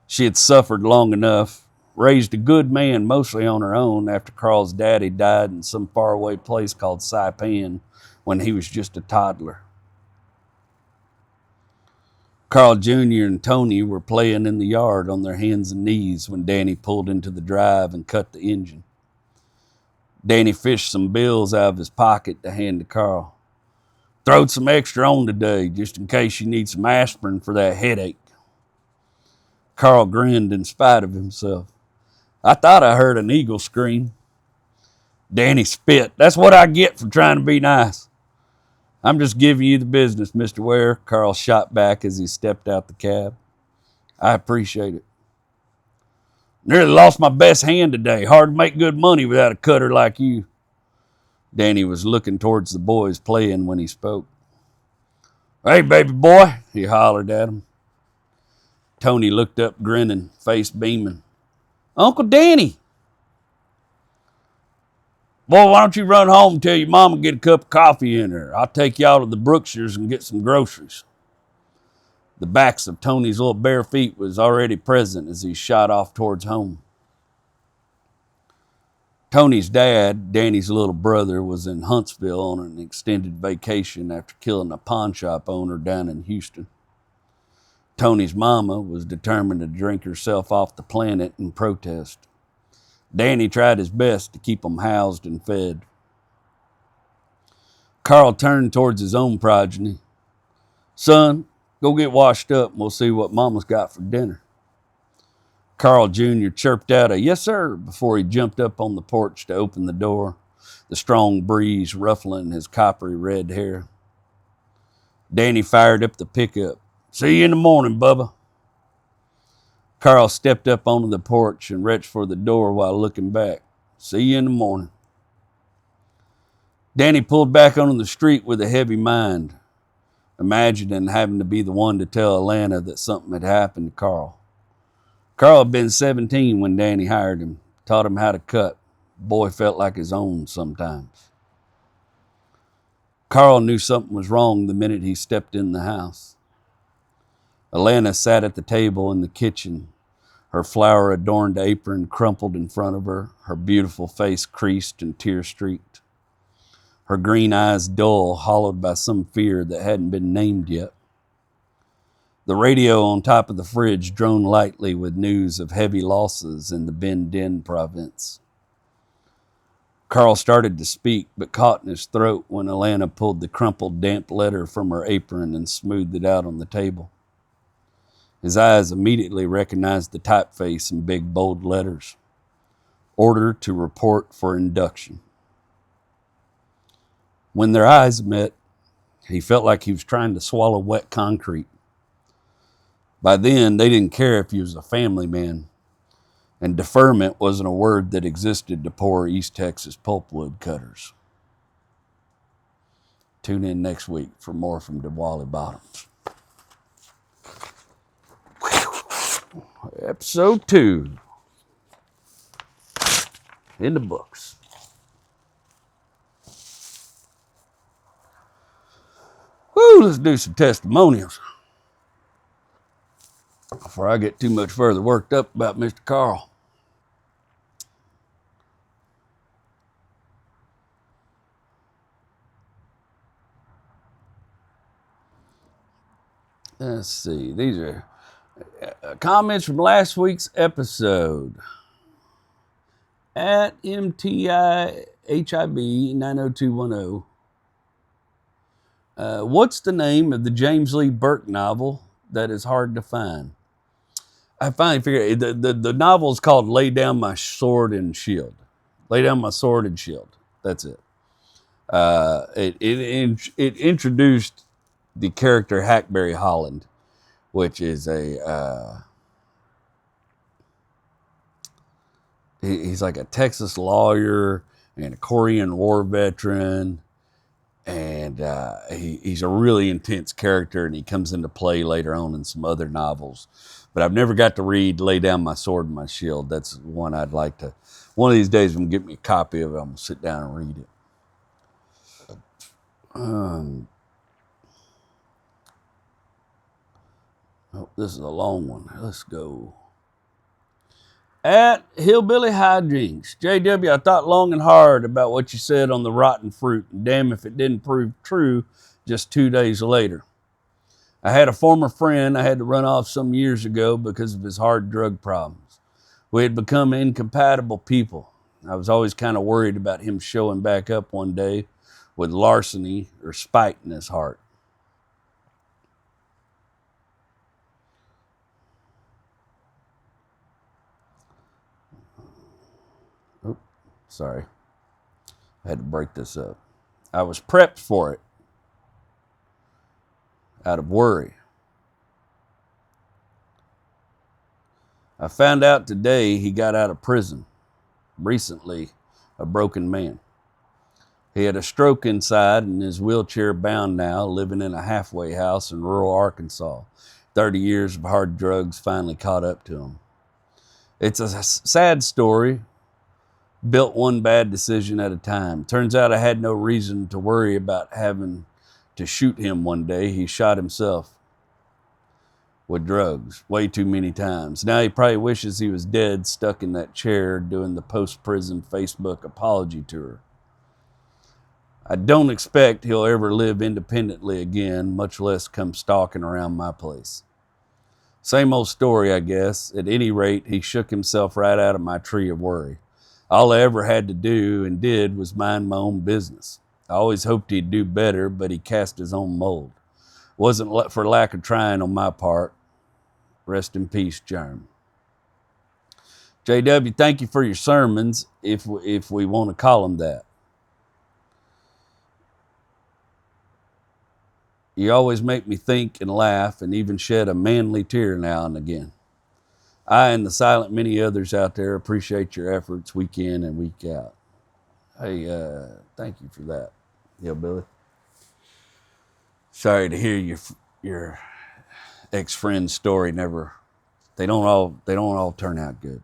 She had suffered long enough, raised a good man mostly on her own after Carl's daddy died in some faraway place called Saipan when he was just a toddler. Carl Jr. and Tony were playing in the yard on their hands and knees when Danny pulled into the drive and cut the engine. Danny fished some bills out of his pocket to hand to Carl. "Throwed some extra on today, just in case you need some aspirin for that headache." Carl grinned in spite of himself. "I thought I heard an eagle scream." Danny spit. "That's what I get for trying to be nice." "I'm just giving you the business, Mr. Ware," Carl shot back as he stepped out the cab. "I appreciate it." "Nearly lost my best hand today. Hard to make good money without a cutter like you." Danny was looking towards the boys playing when he spoke. "Hey, baby boy," he hollered at him. Tony looked up grinning, face beaming. "Uncle Danny." "Boy, why don't you run home and tell your mama to get a cup of coffee in her? I'll take y'all to the Brookshires and get some groceries." The backs of Tony's little bare feet was already present as he shot off towards home. Tony's dad, Danny's little brother, was in Huntsville on an extended vacation after killing a pawn shop owner down in Houston. Tony's mama was determined to drink herself off the planet in protest. Danny tried his best to keep them housed and fed. Carl turned towards his own progeny. "Son, go get washed up and we'll see what Mama's got for dinner." Carl Jr. chirped out a "yes, sir" before he jumped up on the porch to open the door, the strong breeze ruffling his coppery red hair. Danny fired up the pickup. "See you in the morning, Bubba." Carl stepped up onto the porch and reached for the door while looking back. "See you in the morning." Danny pulled back onto the street with a heavy mind, imagining having to be the one to tell Alana that something had happened to Carl. Carl had been 17 when Danny hired him, taught him how to cut. Boy felt like his own sometimes. Carl knew something was wrong the minute he stepped in the house. Alana sat at the table in the kitchen, her flower-adorned apron crumpled in front of her, her beautiful face creased and tear-streaked, her green eyes dull, hollowed by some fear that hadn't been named yet. The radio on top of the fridge droned lightly with news of heavy losses in the Ben Din province. Carl started to speak, but caught in his throat when Alana pulled the crumpled, damp letter from her apron and smoothed it out on the table. His eyes immediately recognized the typeface in big, bold letters. Order to report for induction. When their eyes met, he felt like he was trying to swallow wet concrete. By then, they didn't care if he was a family man, and deferment wasn't a word that existed to poor East Texas pulpwood cutters. Tune in next week for more from Duwali Bottoms. Episode 2 in the books. Woo, let's do some testimonials before I get too much further worked up about Mr. Carl. Let's see. These are comments from last week's episode. At MTIHIB 90210. What's the name of the James Lee Burke novel that is hard to find? I finally figured the novel is called Lay Down My Sword and Shield. Lay Down My Sword and Shield. That's it. It introduced the character Hackberry Holland, which is he's like a Texas lawyer and a Korean War veteran, and he's a really intense character, and he comes into play later on in some other novels. But I've never got to read Lay Down My Sword and My Shield. That's one I'd like to. One of these days, I'm going to get me a copy of it. I'm going to sit down and read it. Oh, this is a long one. Let's go. At Hillbilly Hijinks. JW, I thought long and hard about what you said on the rotten fruit, and damn if it didn't prove true just 2 days later. I had a former friend I had to run off some years ago because of his hard drug problems. We had become incompatible people. I was always kind of worried about him showing back up one day with larceny or spite in his heart. Sorry, I had to break this up. I was prepped for it out of worry. I found out today he got out of prison. Recently, a broken man. He had a stroke inside and is wheelchair bound now, living in a halfway house in rural Arkansas. 30 years of hard drugs finally caught up to him. It's a sad story. Built one bad decision at a time. Turns out I had no reason to worry about having to shoot him one day. He shot himself with drugs way too many times. Now he probably wishes he was dead, stuck in that chair doing the post-prison Facebook apology tour. I don't expect he'll ever live independently again, much less come stalking around my place. Same old story, I guess. At any rate, he shook himself right out of my tree of worry. All I ever had to do and did was mind my own business. I always hoped he'd do better, but he cast his own mold. Wasn't for lack of trying on my part. Rest in peace, Germ. JW, thank you for your sermons, if we want to call them that. You always make me think and laugh and even shed a manly tear now and again. I and the silent many others out there appreciate your efforts week in and week out. Hey, thank you for that, Billy. Sorry to hear your ex-friend's story. They don't all turn out good.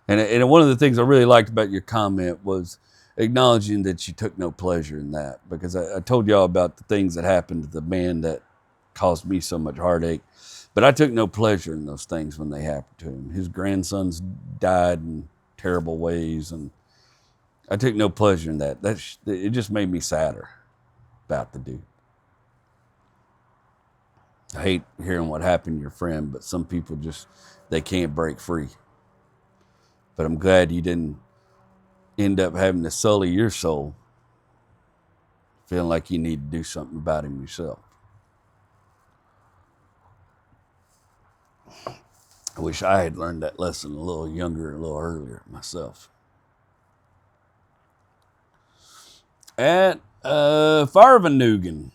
And one of the things I really liked about your comment was acknowledging that you took no pleasure in that, because I told y'all about the things that happened to the man that caused me so much heartache, but I took no pleasure in those things when they happened to him. His grandsons died in terrible ways, and I took no pleasure in that. It just made me sadder about the dude. I hate hearing what happened to your friend, but some people they can't break free. But I'm glad you didn't end up having to sully your soul, feeling like you need to do something about him yourself. I wish I had learned that lesson a little younger, a little earlier myself. At Farvanugan.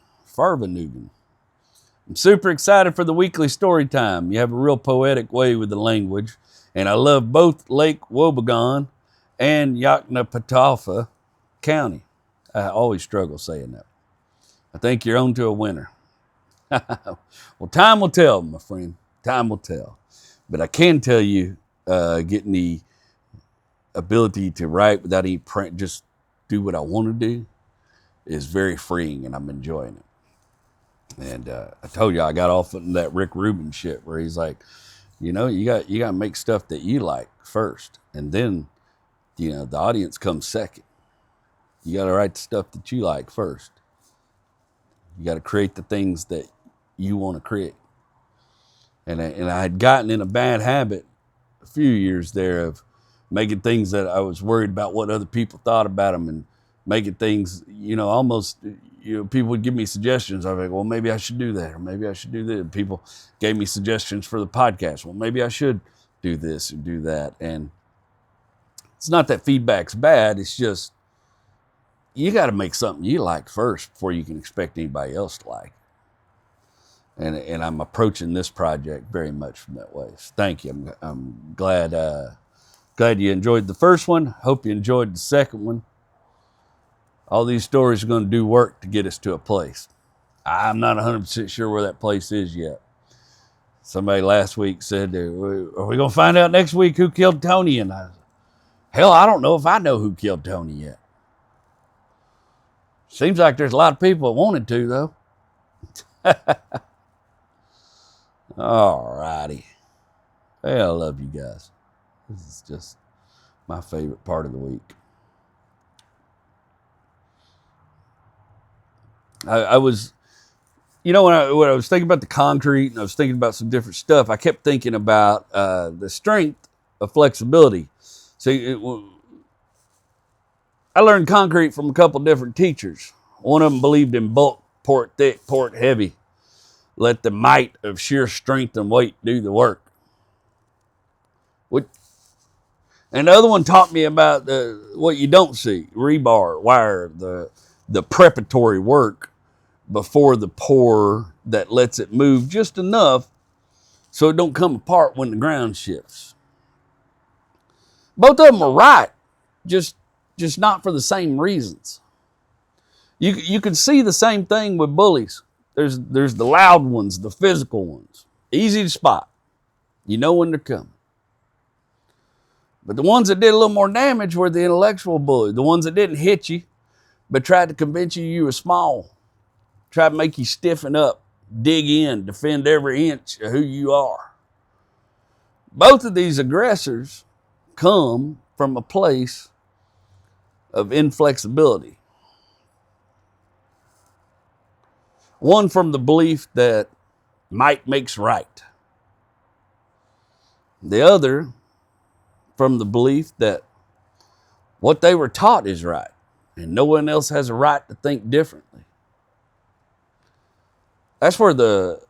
I'm super excited for the weekly story time. You have a real poetic way with the language, and I love both Lake Wobegon and Yoknapatawpha County. I always struggle saying that. I think you're on to a winner. Well, time will tell, my friend. Time will tell. But I can tell you, getting the ability to write without any print, just do what I want to do, is very freeing, and I'm enjoying it. And I told you I got off in that Rick Rubin shit where he's like, you got to make stuff that you like first, and then the audience comes second. You got to write the stuff that you like first. You got to create the things that you want to create. And I had gotten in a bad habit a few years there of making things that I was worried about what other people thought about them, and making things, almost, people would give me suggestions. I was like, well, maybe I should do that, or maybe I should do this. People gave me suggestions for the podcast. Well, maybe I should do this or do that. And it's not that feedback's bad. It's just, you got to make something you like first before you can expect anybody else to like it. And I'm approaching this project very much from that way. So thank you. I'm glad you enjoyed the first one. Hope you enjoyed the second one. All these stories are going to do work to get us to a place. I'm not 100% sure where that place is yet. Somebody last week said, are we going to find out next week who killed Tony? And hell, I don't know if I know who killed Tony yet. Seems like there's a lot of people that wanted to, though. All righty. Hey, I love you guys. This is just my favorite part of the week. I was, when I was thinking about the concrete and I was thinking about some different stuff, I kept thinking about the strength of flexibility. See, I learned concrete from a couple different teachers. One of them believed in bulk, port thick, port heavy. Let the might of sheer strength and weight do the work. And the other one taught me about what you don't see: rebar, wire, the preparatory work before the pour that lets it move just enough so it don't come apart when the ground shifts. Both of them are right, just not for the same reasons. You can see the same thing with bullies. There's the loud ones, the physical ones, easy to spot. You know when they're coming. But the ones that did a little more damage were the intellectual bully, the ones that didn't hit you, but tried to convince you were small, tried to make you stiffen up, dig in, defend every inch of who you are. Both of these aggressors come from a place of inflexibility. One from the belief that might makes right. The other from the belief that what they were taught is right, and no one else has a right to think differently. That's where the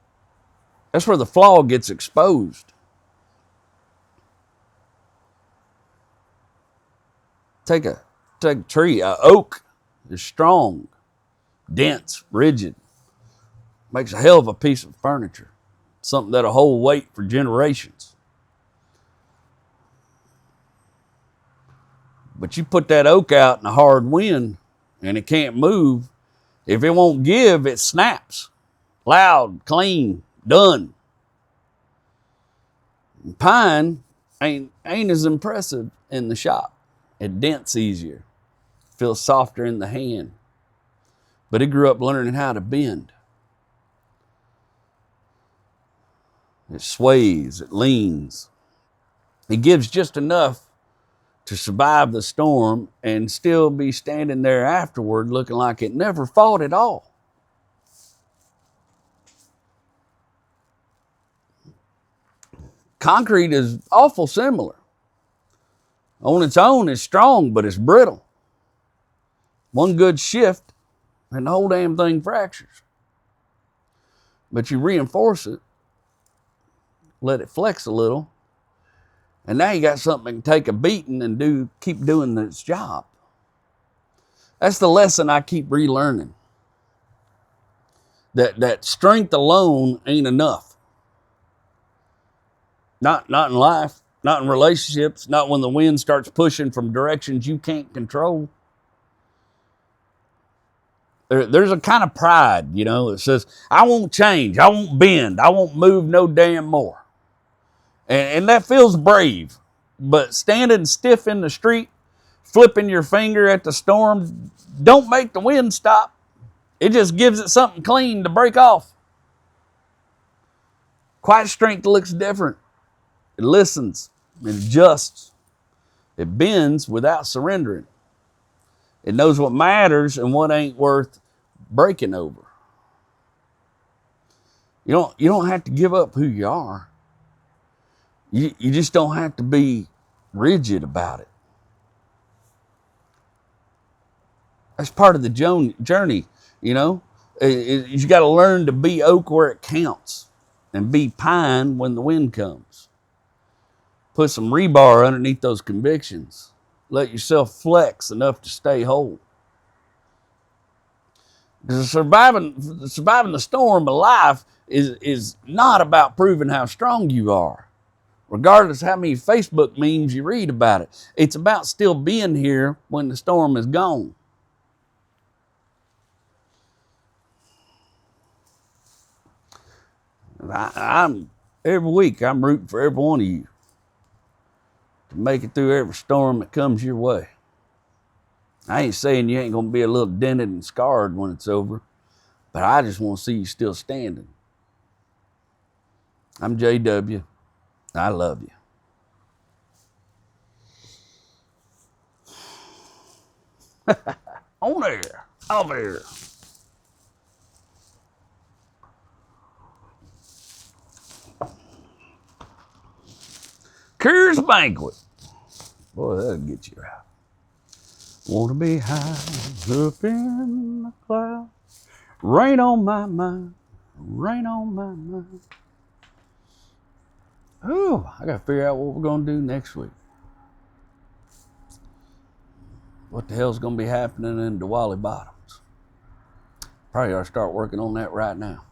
That's where the flaw gets exposed. Take a tree. An oak is strong, dense, rigid. Makes a hell of a piece of furniture. Something that'll hold weight for generations. But you put that oak out in a hard wind and it can't move. If it won't give, it snaps. Loud, clean, done. Pine ain't as impressive in the shop. It dents easier. Feels softer in the hand. But it grew up learning how to bend. It sways, it leans. It gives just enough to survive the storm and still be standing there afterward looking like it never fought at all. Concrete is awful similar. On its own, it's strong, but it's brittle. One good shift and the whole damn thing fractures. But you reinforce it, let it flex a little, and now you got something that can take a beating and keep doing its job. That's the lesson I keep relearning. That strength alone ain't enough. Not in life, not in relationships, not when the wind starts pushing from directions you can't control. There's a kind of pride, that says, I won't change, I won't bend, I won't move no damn more. And that feels brave. But standing stiff in the street, flipping your finger at the storm, don't make the wind stop. It just gives it something clean to break off. Quiet strength looks different. It listens, it adjusts, it bends without surrendering. It knows what matters and what ain't worth breaking over. You don't have to give up who you are. You just don't have to be rigid about it. That's part of the journey, You got to learn to be oak where it counts and be pine when the wind comes. Put some rebar underneath those convictions. Let yourself flex enough to stay whole. Because surviving the storm of life is not about proving how strong you are, regardless of how many Facebook memes you read about it. It's about still being here when the storm is gone. Every week I'm rooting for every one of you to make it through every storm that comes your way. I ain't saying you ain't going to be a little dented and scarred when it's over, but I just want to see you still standing. I'm JW. I love you. On air. Off air. Coors Banquet. Boy, that'll get you out. Want to be high up in the clouds. Rain on my mind. Rain on my mind. Oh, I got to figure out what we're going to do next week. What the hell's going to be happening in Duwali Bottoms? Probably ought to start working on that right now.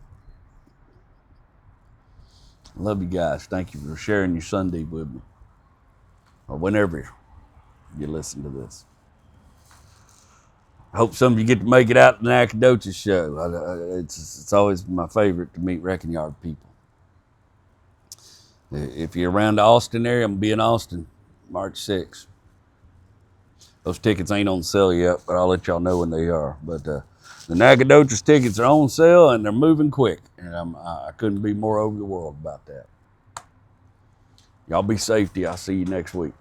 I love you guys. Thank you for sharing your Sunday with me. Or whenever you listen to this. I hope some of you get to make it out to the Nacogdoches show. It's always my favorite to meet Wrecking Yard people. If you're around the Austin area, I'm going to be in Austin March 6th. Those tickets ain't on sale yet, but I'll let y'all know when they are. But the Nacogdoches tickets are on sale and they're moving quick. And I couldn't be more over the world about that. Y'all be safety. I'll see you next week.